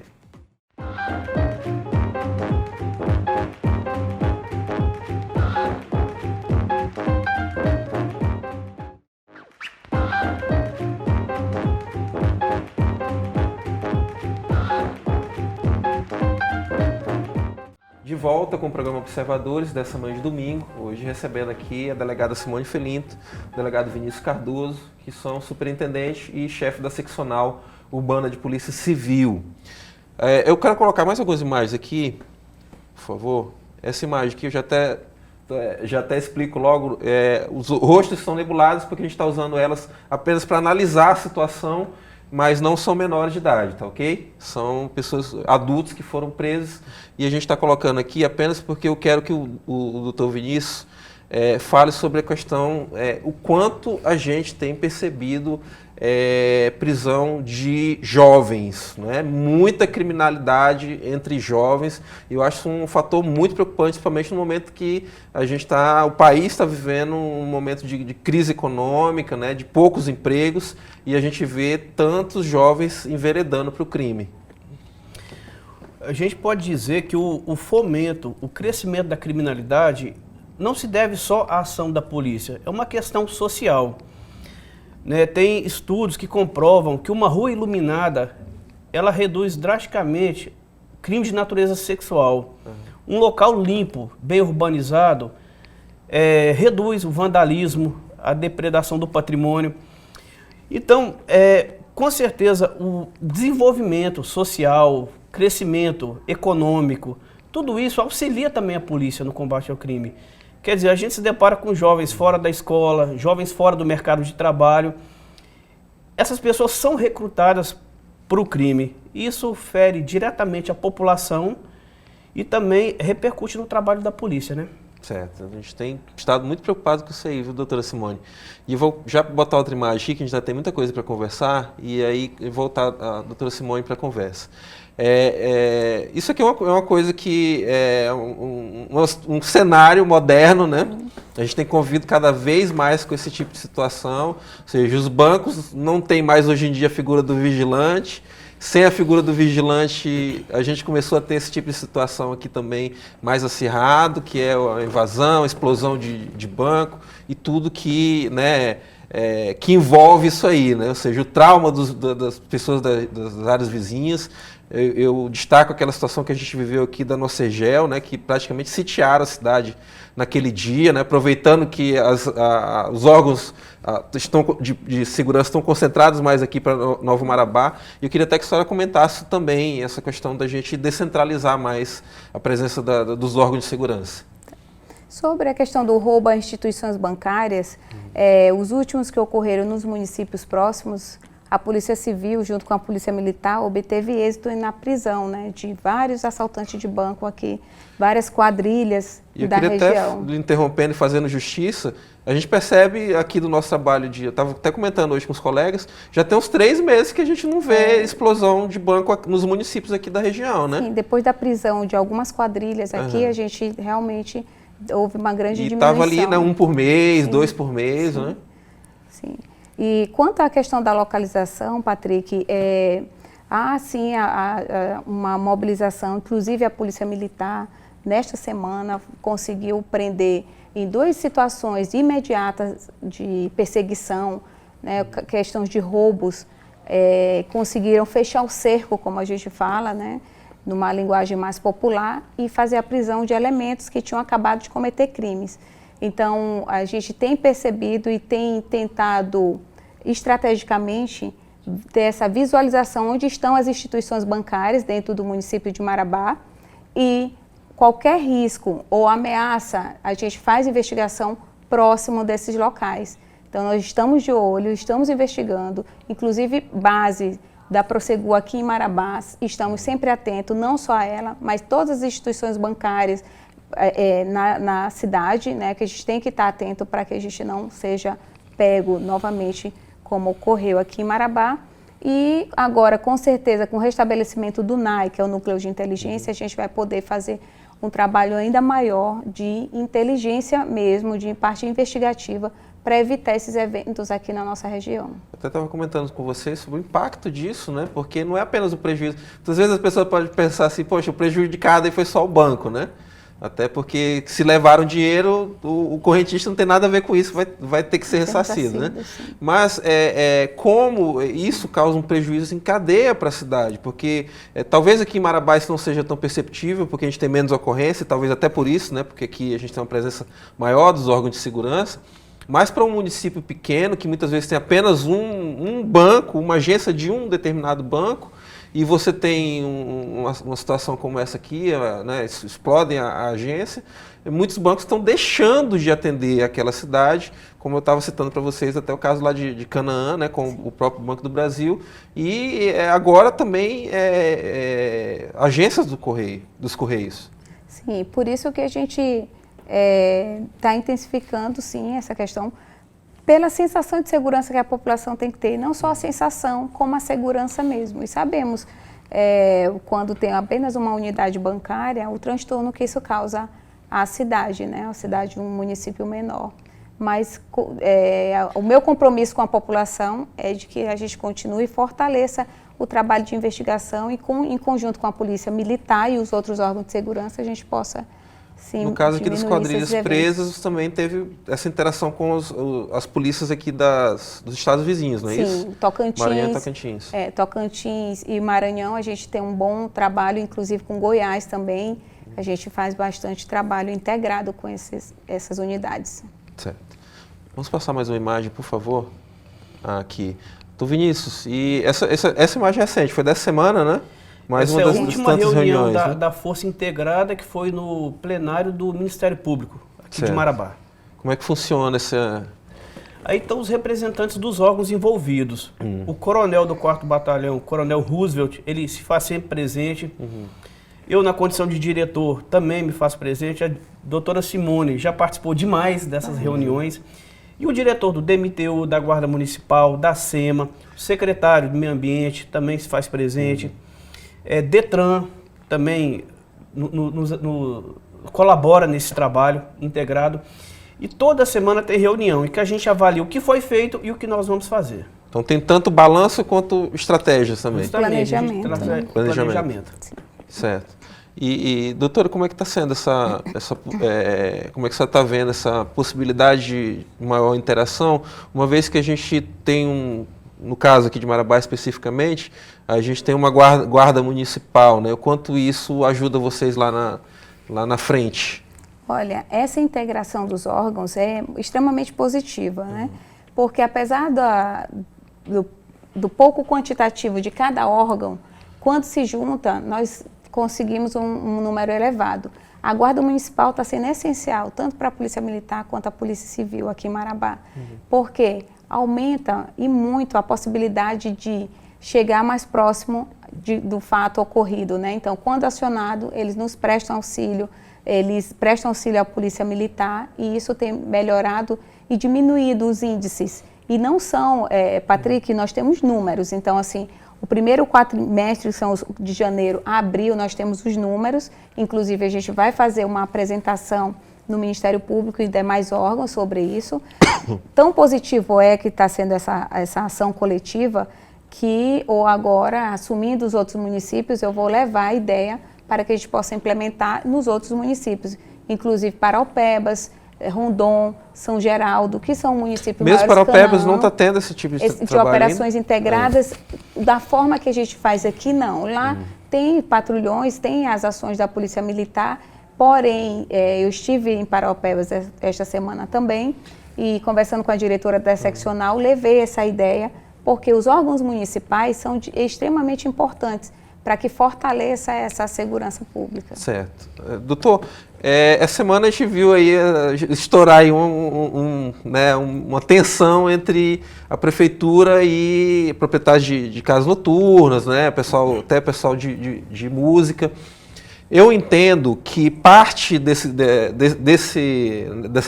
De volta com o programa Observadores dessa manhã de domingo, hoje recebendo aqui a delegada Simone Felinto, o delegado Vinícius Cardoso, que são superintendente e chefe da seccional urbana de Polícia Civil. Eu quero colocar mais algumas imagens aqui, por favor. Essa imagem aqui eu já até explico logo, os rostos são nebulados porque a gente está usando elas apenas para analisar a situação, mas não são menores de idade, tá ok? São pessoas, adultos que foram presos e a gente está colocando aqui apenas porque eu quero que o doutor Vinícius fale sobre a questão, o quanto a gente tem percebido prisão de jovens, né? Muita criminalidade entre jovens. Eu acho um fator muito preocupante, principalmente no momento que o país está vivendo um momento de crise econômica, né? De poucos empregos, e a gente vê tantos jovens enveredando para o crime. A gente pode dizer que o fomento, o crescimento da criminalidade não se deve só à ação da polícia, é uma questão social. Né, tem estudos que comprovam que uma rua iluminada, ela reduz drasticamente crime de natureza sexual. Um local limpo, bem urbanizado, reduz o vandalismo, a depredação do patrimônio. Então, com certeza, o desenvolvimento social, crescimento econômico, Tudo isso auxilia também a polícia no combate ao crime. Quer dizer, a gente se depara com jovens fora da escola, jovens fora do mercado de trabalho. Essas pessoas são recrutadas para o crime. Isso fere diretamente a população e também repercute no trabalho da polícia, né? Certo, a gente tem estado muito preocupado com isso aí, viu, doutora Simone? E vou já botar outra imagem aqui, que a gente já tem muita coisa para conversar, e aí voltar a doutora Simone para a conversa. Isso aqui é uma coisa que é um cenário moderno, né? A gente tem convivido cada vez mais com esse tipo de situação, ou seja, os bancos não têm mais hoje em dia a figura do vigilante. Sem a figura do vigilante, a gente começou a ter esse tipo de situação aqui também mais acirrado, que é a invasão, a explosão de banco e tudo que, né, que envolve isso aí, né? Ou seja, o trauma das pessoas das áreas vizinhas. Eu destaco aquela situação que a gente viveu aqui da Nocegel, né, que praticamente sitiaram a cidade naquele dia, né, aproveitando que os órgãos de segurança estão concentrados mais aqui para Novo Marabá. E eu queria até que a senhora comentasse também essa questão da gente descentralizar mais a presença dos órgãos de segurança. Sobre a questão do roubo a instituições bancárias, os últimos que ocorreram nos municípios próximos, a Polícia Civil, junto com a Polícia Militar, obteve êxito na prisão, né, de vários assaltantes de banco aqui, várias quadrilhas da região. Eu queria até, interrompendo e fazendo justiça, a gente percebe aqui do nosso trabalho, eu estava até comentando hoje com os colegas, já tem uns 3 meses que a gente não vê explosão de banco nos municípios aqui da região, né? Sim, depois da prisão de algumas quadrilhas aqui, a gente realmente houve uma grande diminuição. E estava ali, né, 1 por mês, 2 por mês, né? Sim. E quanto à questão da localização, Patrick, há sim uma mobilização, inclusive a Polícia Militar, nesta semana, conseguiu prender em 2 situações imediatas de perseguição, né, questões de roubos, conseguiram fechar o cerco, como a gente fala, né, numa linguagem mais popular, e fazer a prisão de elementos que tinham acabado de cometer crimes. Então, a gente tem percebido e tem tentado estrategicamente ter essa visualização onde estão as instituições bancárias dentro do município de Marabá, e qualquer risco ou ameaça, a gente faz investigação próximo desses locais. Então, nós estamos de olho, estamos investigando, inclusive base da Prosegur aqui em Marabá, estamos sempre atentos, não só a ela, mas todas as instituições bancárias na cidade, né, que a gente tem que estar atento para que a gente não seja pego novamente, como ocorreu aqui em Marabá. E agora, com certeza, com o restabelecimento do NAI, que é o Núcleo de Inteligência, a gente vai poder fazer um trabalho ainda maior de inteligência mesmo, de parte investigativa, para evitar esses eventos aqui na nossa região. Eu até estava comentando com vocês sobre o impacto disso, né? Porque não é apenas o prejuízo. Muitas vezes as pessoas podem pensar assim, poxa, o prejudicado aí foi só o banco, né? Até porque se levaram dinheiro, o correntista não tem nada a ver com isso, vai ter que ser ressarcido, né? Sim. Mas como isso causa um prejuízo em cadeia para a cidade, porque talvez aqui em Marabá isso não seja tão perceptível, porque a gente tem menos ocorrência, talvez até por isso, né? Porque aqui a gente tem uma presença maior dos órgãos de segurança, mas para um município pequeno, que muitas vezes tem apenas um banco, uma agência de um determinado banco, e você tem uma situação como essa aqui, né, explodem a agência, muitos bancos estão deixando de atender aquela cidade, como eu estava citando para vocês, até o caso lá de Canaã, né, com o próprio Banco do Brasil, e agora também agências dos Correios. Sim, por isso que a gente está intensificando, sim, essa questão, pela sensação de segurança que a população tem que ter, não só a sensação, como a segurança mesmo. E sabemos, quando tem apenas uma unidade bancária, o transtorno que isso causa à cidade, né? A cidade de um município menor. Mas o meu compromisso com a população é de que a gente continue e fortaleça o trabalho de investigação e, em conjunto com a Polícia Militar e os outros órgãos de segurança, a gente possa... Sim, no caso aqui das quadrilhas presas, também teve essa interação com as polícias aqui dos estados vizinhos, não é isso? Sim, Tocantins. Maranhão e Tocantins. Tocantins e Maranhão, a gente tem um bom trabalho, inclusive com Goiás também. A gente faz bastante trabalho integrado com essas unidades. Certo. Vamos passar mais uma imagem, por favor? Aqui. Do Vinícius, e essa imagem é recente, foi dessa semana, né? Mais Essa uma é a das última tantas reunião reuniões, né? da Força Integrada, que foi no plenário do Ministério Público, aqui Certo. de Marabá. Como é que funciona essa... Aí estão os representantes dos órgãos envolvidos. O coronel do 4º Batalhão, o coronel Roosevelt, ele se faz sempre presente. Eu, na condição de diretor, também me faço presente. A doutora Simone já participou demais dessas reuniões. E o diretor do DMTU, da Guarda Municipal, da SEMA, o secretário do Meio Ambiente também se faz presente. Detran também colabora nesse trabalho integrado. E toda semana tem reunião em que a gente avalia o que foi feito e o que nós vamos fazer. Então tem tanto balanço quanto estratégias também. Justamente, a gente Planejamento, traz né? planejamento. Certo. E doutora, como é que está sendo como é que você está vendo essa possibilidade de maior interação, uma vez que a gente tem no caso aqui de Marabá especificamente, a gente tem uma guarda municipal, né? O quanto isso ajuda vocês lá na frente? Olha, essa integração dos órgãos é extremamente positiva, né? Porque apesar do pouco quantitativo de cada órgão, quando se junta, nós conseguimos um número elevado. A Guarda Municipal está sendo essencial, tanto para a Polícia Militar quanto a Polícia Civil aqui em Marabá, porque aumenta e muito a possibilidade de chegar mais próximo do fato ocorrido, né? Então, quando acionado, eles nos prestam auxílio, eles prestam auxílio à Polícia Militar e isso tem melhorado e diminuído os índices. E não são, Patrick, nós temos números, então assim, o primeiro quatrimestre, que são de janeiro a abril, nós temos os números, inclusive a gente vai fazer uma apresentação no Ministério Público e demais órgãos sobre isso. Tão positivo é que está sendo essa ação coletiva que, ou agora, assumindo os outros municípios, eu vou levar a ideia para que a gente possa implementar nos outros municípios, inclusive Paraupebas, Rondon, São Geraldo, que são municípios mesmo maiores. Paraupebas não está tendo esse tipo de trabalho operações ainda? integradas, da forma que a gente faz aqui, não. Lá tem patrulhões, tem as ações da Polícia Militar, porém, eu estive em Paraupebas esta semana também, e conversando com a diretora da seccional, levei essa ideia, porque os órgãos municipais são extremamente importantes para que fortaleça essa segurança pública. Certo. Doutor, essa semana a gente viu aí estourar aí uma tensão entre a prefeitura e proprietários de casas noturnas, né? Até pessoal de música. Eu entendo que parte dessa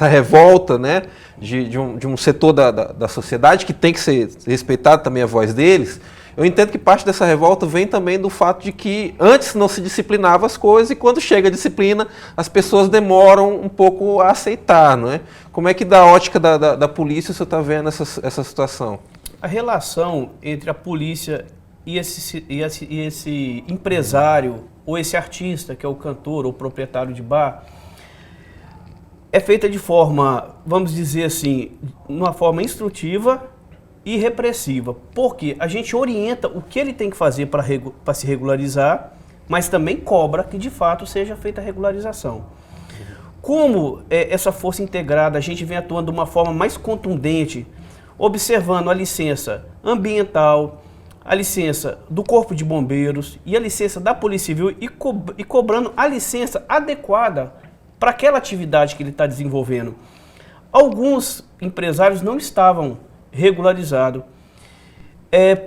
revolta, né, de um setor da sociedade, que tem que ser respeitado também a voz deles, eu entendo que parte dessa revolta vem também do fato de que antes não se disciplinava as coisas e quando chega a disciplina as pessoas demoram um pouco a aceitar, não é? Como é que da ótica da polícia você está vendo essa situação? A relação entre a polícia e esse empresário ou esse artista, que é o cantor ou proprietário de bar, é feita de forma, vamos dizer assim, uma forma instrutiva e repressiva, porque a gente orienta o que ele tem que fazer para se regularizar, mas também cobra que de fato seja feita a regularização. Como essa força integrada, a gente vem atuando de uma forma mais contundente, observando a licença ambiental, a licença do Corpo de Bombeiros e a licença da Polícia Civil e cobrando a licença adequada para aquela atividade que ele está desenvolvendo. Alguns empresários não estavam regularizados.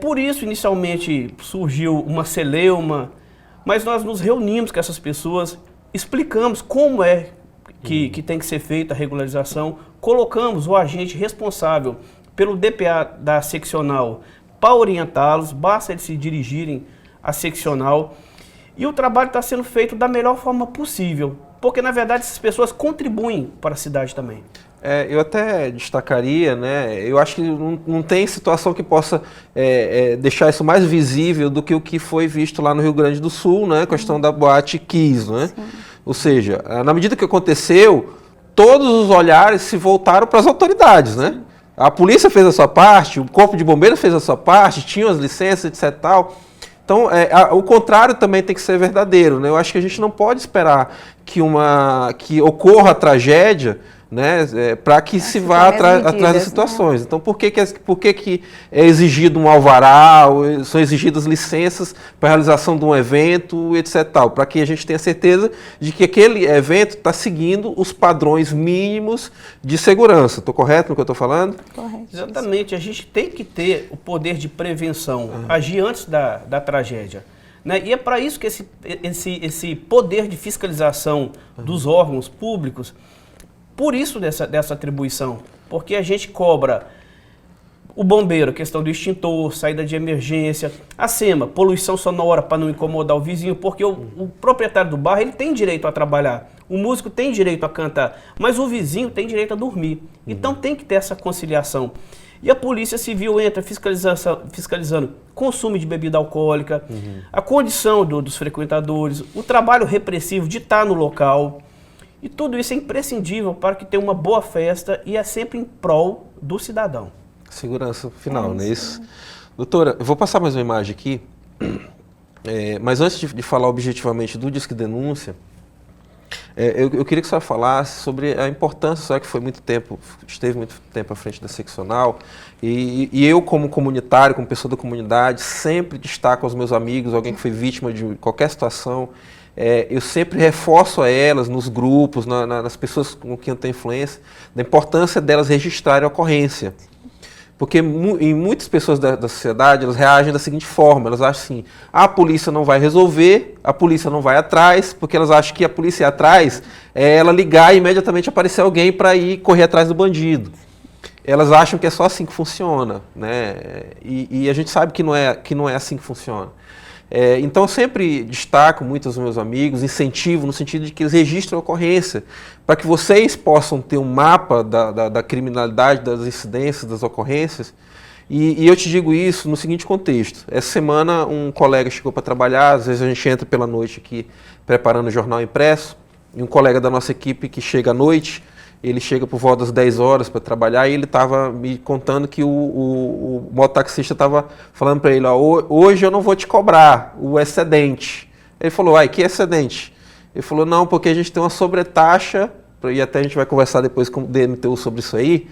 Por isso, inicialmente, surgiu uma celeuma, mas nós nos reunimos com essas pessoas, explicamos como é que tem que ser feita a regularização, colocamos o agente responsável pelo DPA da seccional para orientá-los, basta eles se dirigirem à seccional. E o trabalho está sendo feito da melhor forma possível, porque na verdade essas pessoas contribuem para a cidade também. Eu até destacaria, né, eu acho que não tem situação que possa deixar isso mais visível do que o que foi visto lá no Rio Grande do Sul, né, a questão da Boate Kiss, né? Ou seja, na medida que aconteceu, todos os olhares se voltaram para as autoridades, né? A polícia fez a sua parte, o Corpo de Bombeiros fez a sua parte, tinham as licenças, etc. Tal. Então, o contrário também tem que ser verdadeiro, né? Eu acho que a gente não pode esperar que ocorra a tragédia, né, para que se vá atrás das situações. Então, por que é exigido um alvará, são exigidas licenças para a realização de um evento, etc. Para que a gente tenha certeza de que aquele evento está seguindo os padrões mínimos de segurança. Estou correto no que eu estou falando? Correto. Exatamente. A gente tem que ter o poder de prevenção, agir antes da tragédia. Né? E é para isso que esse poder de fiscalização dos órgãos públicos, por isso dessa atribuição, porque a gente cobra o bombeiro, questão do extintor, saída de emergência, a SEMA, poluição sonora para não incomodar o vizinho, porque o proprietário do bar ele tem direito a trabalhar, o músico tem direito a cantar, mas o vizinho tem direito a dormir. Então tem que ter essa conciliação. E a Polícia Civil entra fiscalizando consumo de bebida alcoólica, a condição dos frequentadores, o trabalho repressivo de estar no local. E tudo isso é imprescindível para que tenha uma boa festa e é sempre em prol do cidadão. Segurança final, não é isso? Doutora, eu vou passar mais uma imagem aqui, mas antes de falar objetivamente do Disque Denúncia, eu queria que a senhora falasse sobre a importância, a senhora que esteve muito tempo à frente da seccional, e eu como comunitário, como pessoa da comunidade, sempre destaco aos meus amigos, alguém que foi vítima de qualquer situação, eu sempre reforço a elas, nos grupos, nas pessoas com quem eu tenho influência, da importância delas registrarem a ocorrência. Porque em muitas pessoas da sociedade, elas reagem da seguinte forma, elas acham assim, a polícia não vai resolver, a polícia não vai atrás, porque elas acham que a polícia ir atrás é ela ligar e imediatamente aparecer alguém para ir correr atrás do bandido. Elas acham que é só assim que funciona, né? E a gente sabe que não é assim que funciona. Então eu sempre destaco muito aos meus amigos, incentivo no sentido de que eles registrem a ocorrência, para que vocês possam ter um mapa da criminalidade, das incidências, das ocorrências. E eu te digo isso no seguinte contexto. Essa semana um colega chegou para trabalhar, às vezes a gente entra pela noite aqui preparando o jornal impresso, e um colega da nossa equipe que chega à noite, ele chega por volta das 10 horas para trabalhar e ele estava me contando que o mototaxista estava falando para ele, hoje eu não vou te cobrar o excedente. Ele falou, que excedente? Ele falou, não, porque a gente tem uma sobretaxa, e até a gente vai conversar depois com o DMTU sobre isso aí,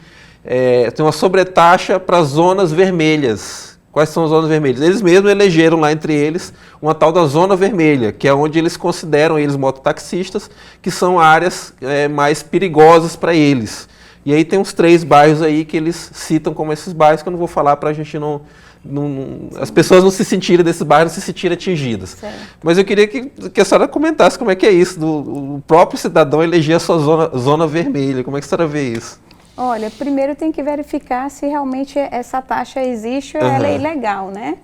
tem uma sobretaxa para zonas vermelhas. Quais são as zonas vermelhas? Eles mesmos elegeram lá entre eles uma tal da zona vermelha, que é onde eles consideram, eles mototaxistas, que são áreas mais perigosas para eles. E aí tem uns 3 bairros aí que eles citam como esses bairros, que eu não vou falar para a gente as pessoas não se sentirem desses bairros, não se sentirem atingidas. Certo. Mas eu queria que a senhora comentasse como é que é isso, do próprio cidadão eleger a sua zona vermelha. Como é que a senhora vê isso? Olha, primeiro tem que verificar se realmente essa taxa existe ou ela é ilegal, né?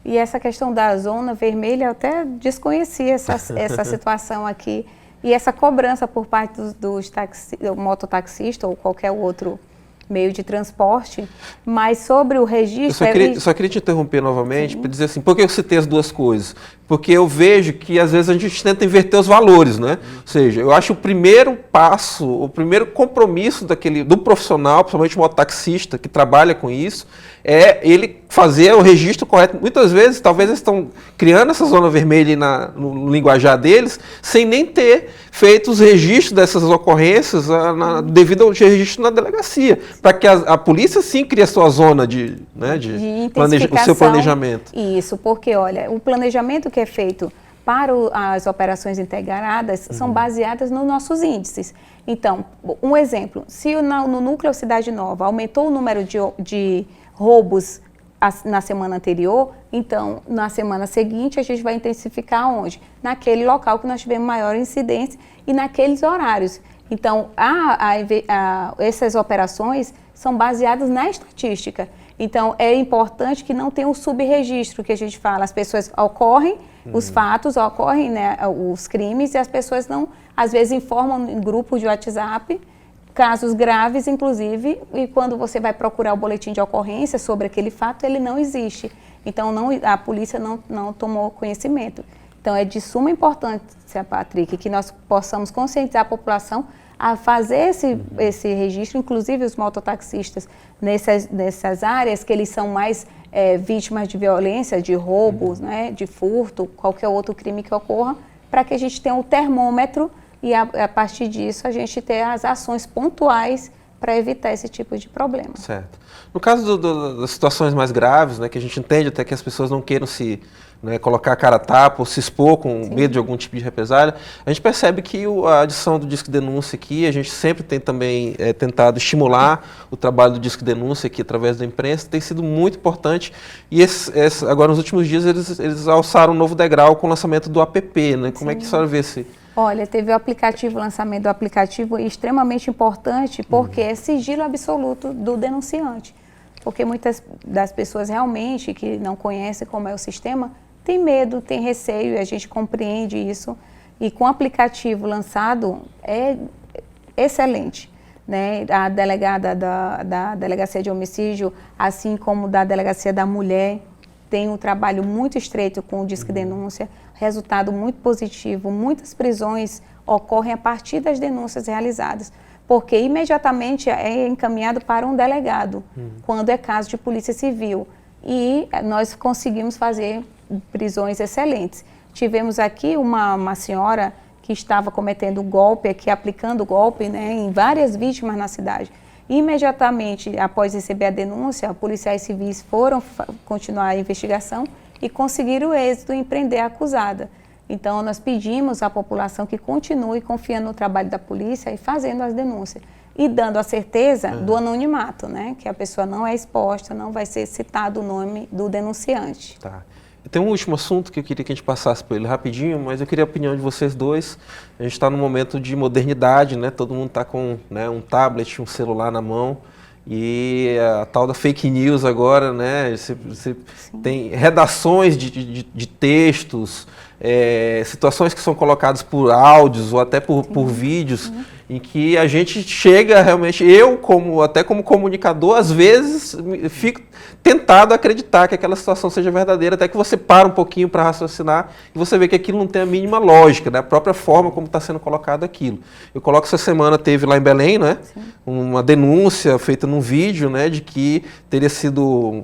E essa questão da zona vermelha, eu até desconheci essa situação aqui. E essa cobrança por parte do mototaxista ou qualquer outro meio de transporte, mas sobre o registro... Eu só queria te interromper novamente para dizer assim, por que eu citei as duas coisas? Porque eu vejo que às vezes a gente tenta inverter os valores, né? Ou seja, eu acho o primeiro passo, o primeiro compromisso do profissional, principalmente o mototaxista que trabalha com isso, é ele fazer o registro correto. Muitas vezes, talvez eles estão criando essa zona vermelha no linguajar deles, sem nem ter feito os registros dessas ocorrências devido ao registro na delegacia, para que a polícia sim crie a sua zona o seu planejamento. Isso, porque olha, o planejamento que é feito para as operações integradas são baseadas nos nossos índices. Então, um exemplo, se no núcleo Cidade Nova aumentou o número de roubos na semana anterior, então na semana seguinte a gente vai intensificar onde? Naquele local que nós tivemos maior incidência e naqueles horários. Então, essas operações são baseadas na estatística. Então, é importante que não tenha um subregistro, que a gente fala, as pessoas ocorrem, os fatos ocorrem, né, os crimes, e as pessoas não, às vezes, informam em grupos de WhatsApp, casos graves, inclusive, e quando você vai procurar o boletim de ocorrência sobre aquele fato, ele não existe. Então, a polícia não tomou conhecimento. Então, é de suma importância, Patrick, que nós possamos conscientizar a população a fazer esse registro, inclusive os mototaxistas, nessas áreas que eles são mais vítimas de violência, de roubos, né, de furto, qualquer outro crime que ocorra, para que a gente tenha um termômetro e a partir disso a gente ter as ações pontuais para evitar esse tipo de problema. Certo. No caso das situações mais graves, né, que a gente entende até que as pessoas não queiram se colocar a cara a tapa ou se expor com medo de algum tipo de represália, a gente percebe que a adição do Disque Denúncia aqui, a gente sempre tem também tentado estimular o trabalho do Disque Denúncia aqui através da imprensa, tem sido muito importante e agora nos últimos dias eles alçaram um novo degrau com o lançamento do app, né? Como é que a senhora vê esse... Olha, teve o lançamento do aplicativo extremamente importante porque é sigilo absoluto do denunciante. Porque muitas das pessoas realmente que não conhecem como é o sistema, tem medo, tem receio, e a gente compreende isso. E com o aplicativo lançado é excelente, né? A delegada da Delegacia de Homicídio, assim como da Delegacia da Mulher, tem um trabalho muito estreito com o Disque Denúncia, resultado muito positivo. Muitas prisões ocorrem a partir das denúncias realizadas, porque imediatamente é encaminhado para um delegado, quando é caso de polícia civil. E nós conseguimos fazer prisões excelentes. Tivemos aqui uma senhora que estava cometendo golpe, aqui aplicando golpe, né, em várias vítimas na cidade. Imediatamente após receber a denúncia, policiais civis foram continuar a investigação e conseguiram o êxito em prender a acusada. Então, nós pedimos à população que continue confiando no trabalho da polícia e fazendo as denúncias. E dando a certeza do anonimato, né? Que a pessoa não é exposta, não vai ser citado o nome do denunciante. Tá. Tem um último assunto que eu queria que a gente passasse por ele rapidinho, mas eu queria a opinião de vocês dois. A gente está num momento de modernidade, né? Todo mundo está com um tablet, um celular na mão. E a tal da fake news agora, né? Você tem redações de textos, situações que são colocadas por áudios ou até por vídeos, em que a gente chega realmente, até como comunicador, às vezes fico tentado a acreditar que aquela situação seja verdadeira, até que você para um pouquinho para raciocinar e você vê que aquilo não tem a mínima lógica, né? A própria forma como está sendo colocado aquilo. Eu coloco essa semana, teve lá em Belém, né? Uma denúncia feita num vídeo, né? De que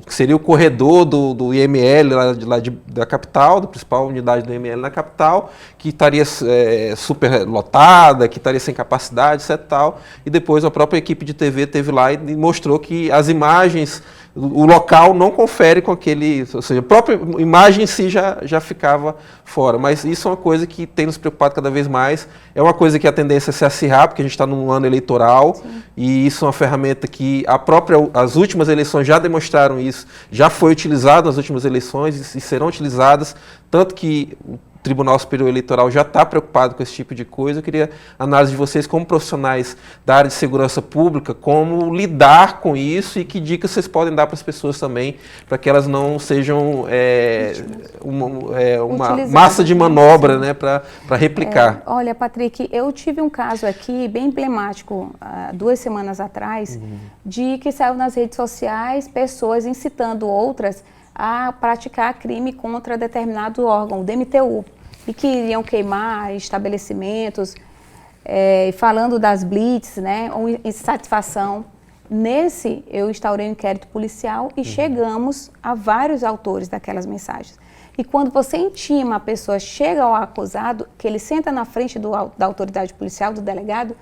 seria o corredor do IML da capital, da principal unidade do IML na capital, que estaria super lotada, que estaria sem capacidade, etc. Tal. E depois a própria equipe de TV teve lá e mostrou que as imagens, o local não confere com aquele, ou seja, a própria imagem em si já ficava fora. Mas isso é uma coisa que tem nos preocupado cada vez mais. É uma coisa que a tendência é se acirrar, porque a gente está num ano eleitoral. Sim. E isso é uma ferramenta que as últimas eleições já demonstraram isso, já foi utilizado nas últimas eleições e serão utilizadas, tanto que o Tribunal Superior Eleitoral já está preocupado com esse tipo de coisa. Eu queria a análise de vocês como profissionais da área de segurança pública, como lidar com isso e que dicas vocês podem dar para as pessoas também, para que elas não sejam uma massa de manobra, né, para replicar. Olha, Patrick, eu tive um caso aqui bem emblemático, 2 semanas atrás, de que saiu nas redes sociais pessoas incitando outras a praticar crime contra determinado órgão, o DMTU, e que iriam queimar estabelecimentos, falando das blitz, né, ou insatisfação. Nesse, eu instaurei um inquérito policial e chegamos a vários autores daquelas mensagens. E quando você intima a pessoa, chega ao acusado, que ele senta na frente da autoridade policial, do delegado,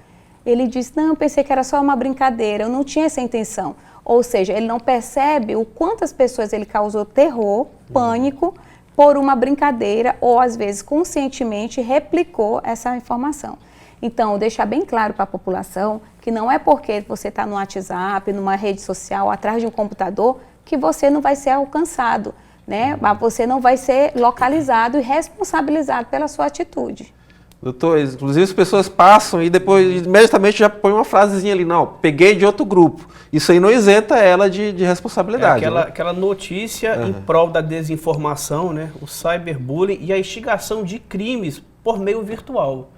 ele diz, não, eu pensei que era só uma brincadeira, eu não tinha essa intenção. Ou seja, ele não percebe o quantas pessoas ele causou terror, pânico, por uma brincadeira ou, às vezes, conscientemente replicou essa informação. Então, deixar bem claro para a população que não é porque você está no WhatsApp, numa rede social, atrás de um computador, que você não vai ser alcançado, né? Mas você não vai ser localizado e responsabilizado pela sua atitude. Doutor, inclusive as pessoas passam e depois imediatamente já põe uma frasezinha ali, não, peguei de outro grupo. Isso aí não isenta ela de responsabilidade. Aquela notícia em prol da desinformação, né? O cyberbullying e a instigação de crimes por meio virtual.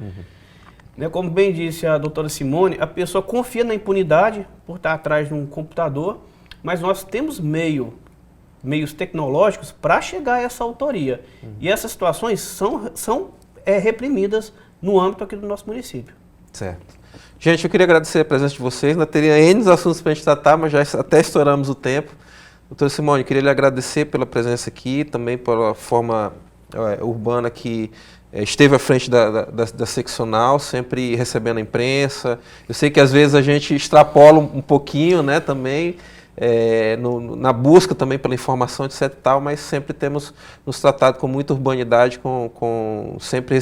Né? Como bem disse a doutora Simone, a pessoa confia na impunidade por estar atrás de um computador, mas nós temos meios tecnológicos para chegar a essa autoria. E essas situações são reprimidas no âmbito aqui do nosso município. Certo. Gente, eu queria agradecer a presença de vocês. Ainda teria N assuntos para a gente tratar, mas já até estouramos o tempo. Doutora Simone, queria lhe agradecer pela presença aqui, também pela forma urbana que esteve à frente da seccional, sempre recebendo a imprensa. Eu sei que às vezes a gente extrapola um pouquinho, né, também, na busca também pela informação, etc. e tal, mas sempre temos nos tratado com muita urbanidade, sempre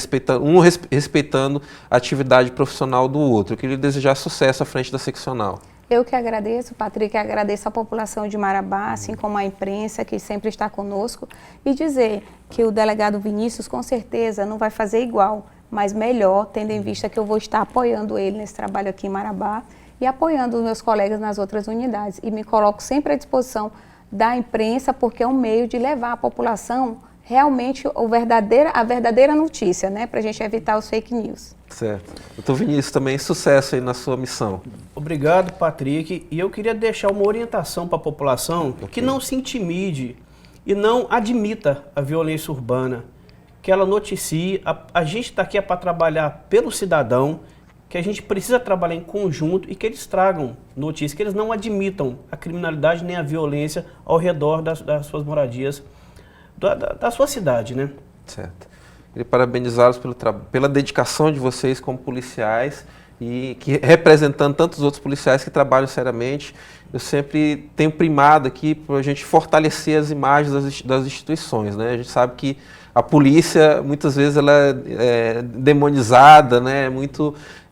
respeitando a atividade profissional do outro. Eu queria desejar sucesso à frente da seccional. Eu que agradeço, Patrick, agradeço a população de Marabá, assim como a imprensa que sempre está conosco, e dizer que o delegado Vinícius com certeza não vai fazer igual, mas melhor, tendo em vista que eu vou estar apoiando ele nesse trabalho aqui em Marabá e apoiando os meus colegas nas outras unidades. E me coloco sempre à disposição da imprensa, porque é um meio de levar à população realmente a verdadeira notícia, né, para a gente evitar os fake news. Certo. Doutor Vinícius, também sucesso aí na sua missão. Obrigado, Patrick. E eu queria deixar uma orientação para a população que não se intimide e não admita a violência urbana, que ela noticie. A gente está aqui para trabalhar pelo cidadão, que a gente precisa trabalhar em conjunto e que eles tragam notícias, que eles não admitam a criminalidade nem a violência ao redor das suas moradias, da sua cidade, né? Certo. Queria parabenizá-los pela dedicação de vocês como policiais e que, representando tantos outros policiais que trabalham seriamente, eu sempre tenho primado aqui para a gente fortalecer as imagens das instituições, né? A gente sabe que a polícia, muitas vezes, ela é demonizada, né?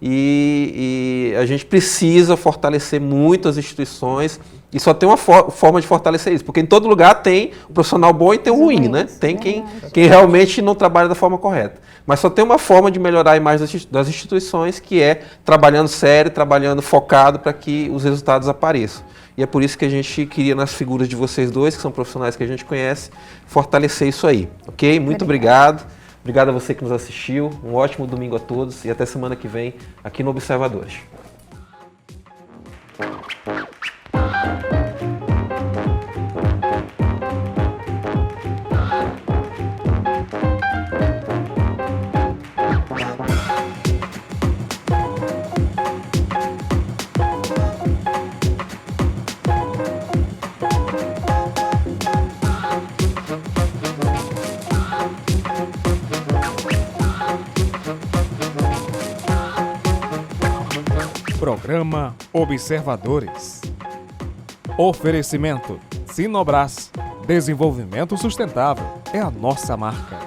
E a gente precisa fortalecer muito as instituições. E só tem uma forma de fortalecer isso, porque em todo lugar tem um profissional bom e tem um ruim, né? Tem quem realmente não trabalha da forma correta. Mas só tem uma forma de melhorar a imagem das instituições, que é trabalhando sério, trabalhando focado para que os resultados apareçam. E é por isso que a gente queria, nas figuras de vocês dois, que são profissionais que a gente conhece, fortalecer isso aí, ok? Muito obrigado. Obrigado a você que nos assistiu. Um ótimo domingo a todos e até semana que vem aqui no Observadores. Programa Observadores. Oferecimento Sinobras. Desenvolvimento sustentável é a nossa marca.